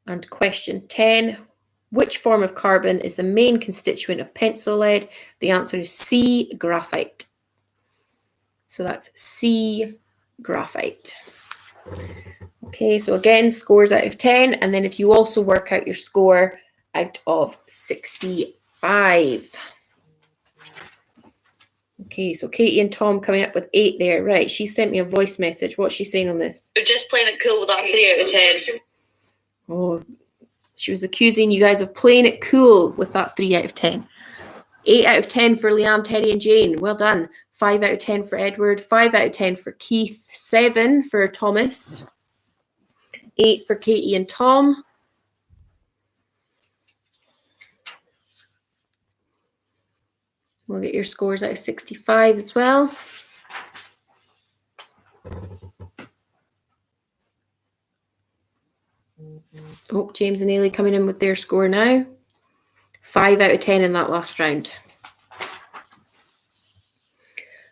And question 10. Which form of carbon is the main constituent of pencil lead? The answer is C, graphite. So that's C, graphite. Okay, so again, scores out of 10. And then if you also work out your score out of 65. Okay, so Katie and Tom coming up with 8 there. Right, she sent me a voice message. What's she saying on this? You're just playing it cool with that 3 out of 10. Oh, she was accusing you guys of playing it cool with that 3 out of 10. 8 out of 10 for Leanne, Terry, and Jane. Well done. 5 out of 10 for Edward. 5 out of 10 for Keith. 7 for Thomas. 8 for Katie and Tom. We'll get your scores out of 65 as well. Oh, James and Ailey coming in with their score now. 5 out of 10 in that last round.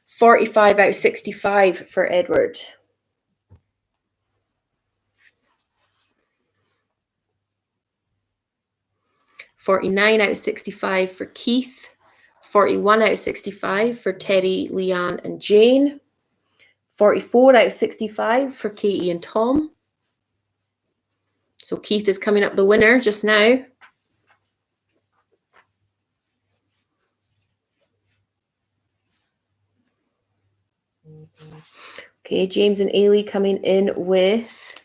45 out of 65 for Edward. $49 out of 65 for Keith. 41 out of 65 for Terry, Leanne, and Jane. 44 out of 65 for Katie and Tom. So Keith is coming up the winner just now. Okay, James and Ailey coming in with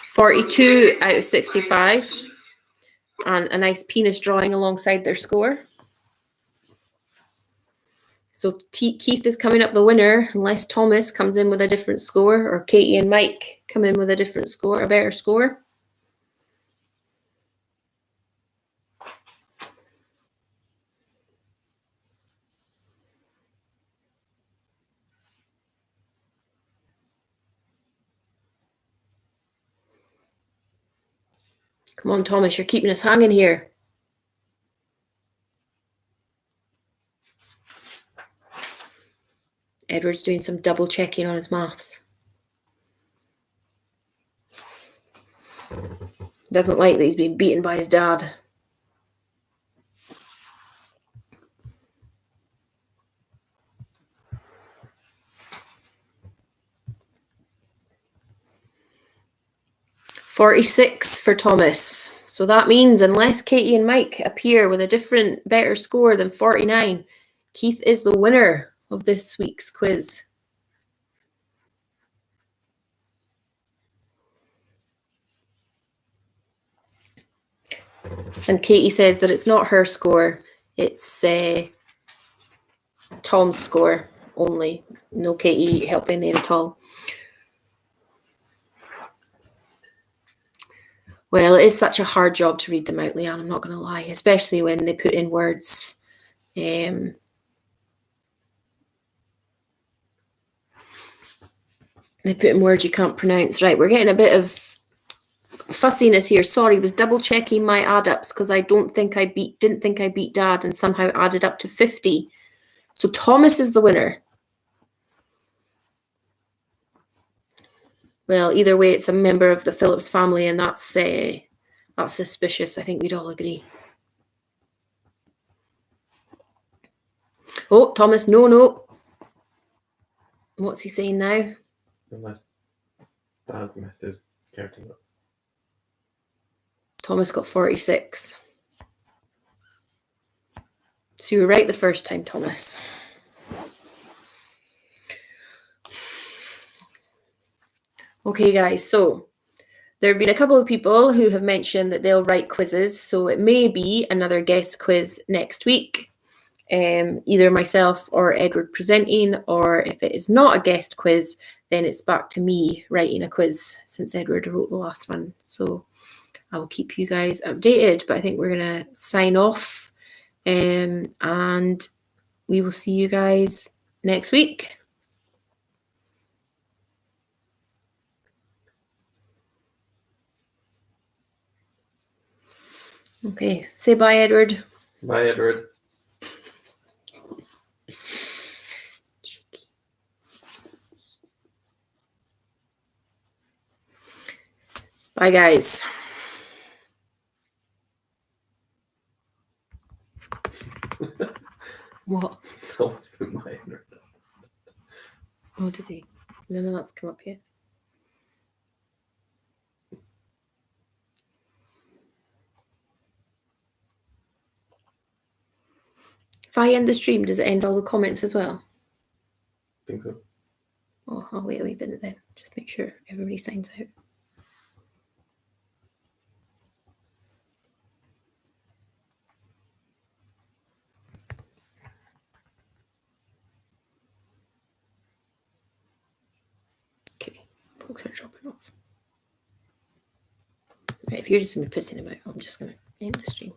42 out of 65. And a nice penis drawing alongside their score. So Keith is coming up the winner unless Thomas comes in with a different score, or Katie and Mike come in with a different score, a better score. Come on, Thomas, you're keeping us hanging here. Edward's doing some double checking on his maths. Doesn't like that he's being beaten by his dad. $46 for Thomas. So that means unless Katie and Mike appear with a different, better score than 49, Keith is the winner of this week's quiz. And Katie says that it's not her score, it's Tom's score only. No Katie helping there at all. Well, it is such a hard job to read them out, Leanne, I'm not going to lie, especially when they put in words. They put in words you can't pronounce. Right, we're getting a bit of fussiness here. Sorry, was double checking my add ups because I didn't think I beat Dad and somehow added up to 50. So Thomas is the winner. Well, either way, it's a member of the Phillips family, and that's suspicious. I think we'd all agree. Oh, Thomas, no. What's he saying now? Unless Dad missed his counting up. Thomas got 46. So you were right the first time, Thomas. Okay, guys, so there have been a couple of people who have mentioned that they'll write quizzes, so it may be another guest quiz next week. Either myself or Edward presenting, or if it is not a guest quiz, then it's back to me writing a quiz since Edward wrote the last one. So I'll keep you guys updated, but I think we're going to sign off and we will see you guys next week. Okay, say bye, Edward. Bye, Edward. Bye, guys. What? Thomas put my Edward. Oh, did he? None of that's come up yet. If I end the stream, does it end all the comments as well? I think so. Oh, I'll wait a wee bit then. Just make sure everybody signs out. Okay, folks are dropping off. Right, if you're just going to be pissing about, I'm just going to end the stream.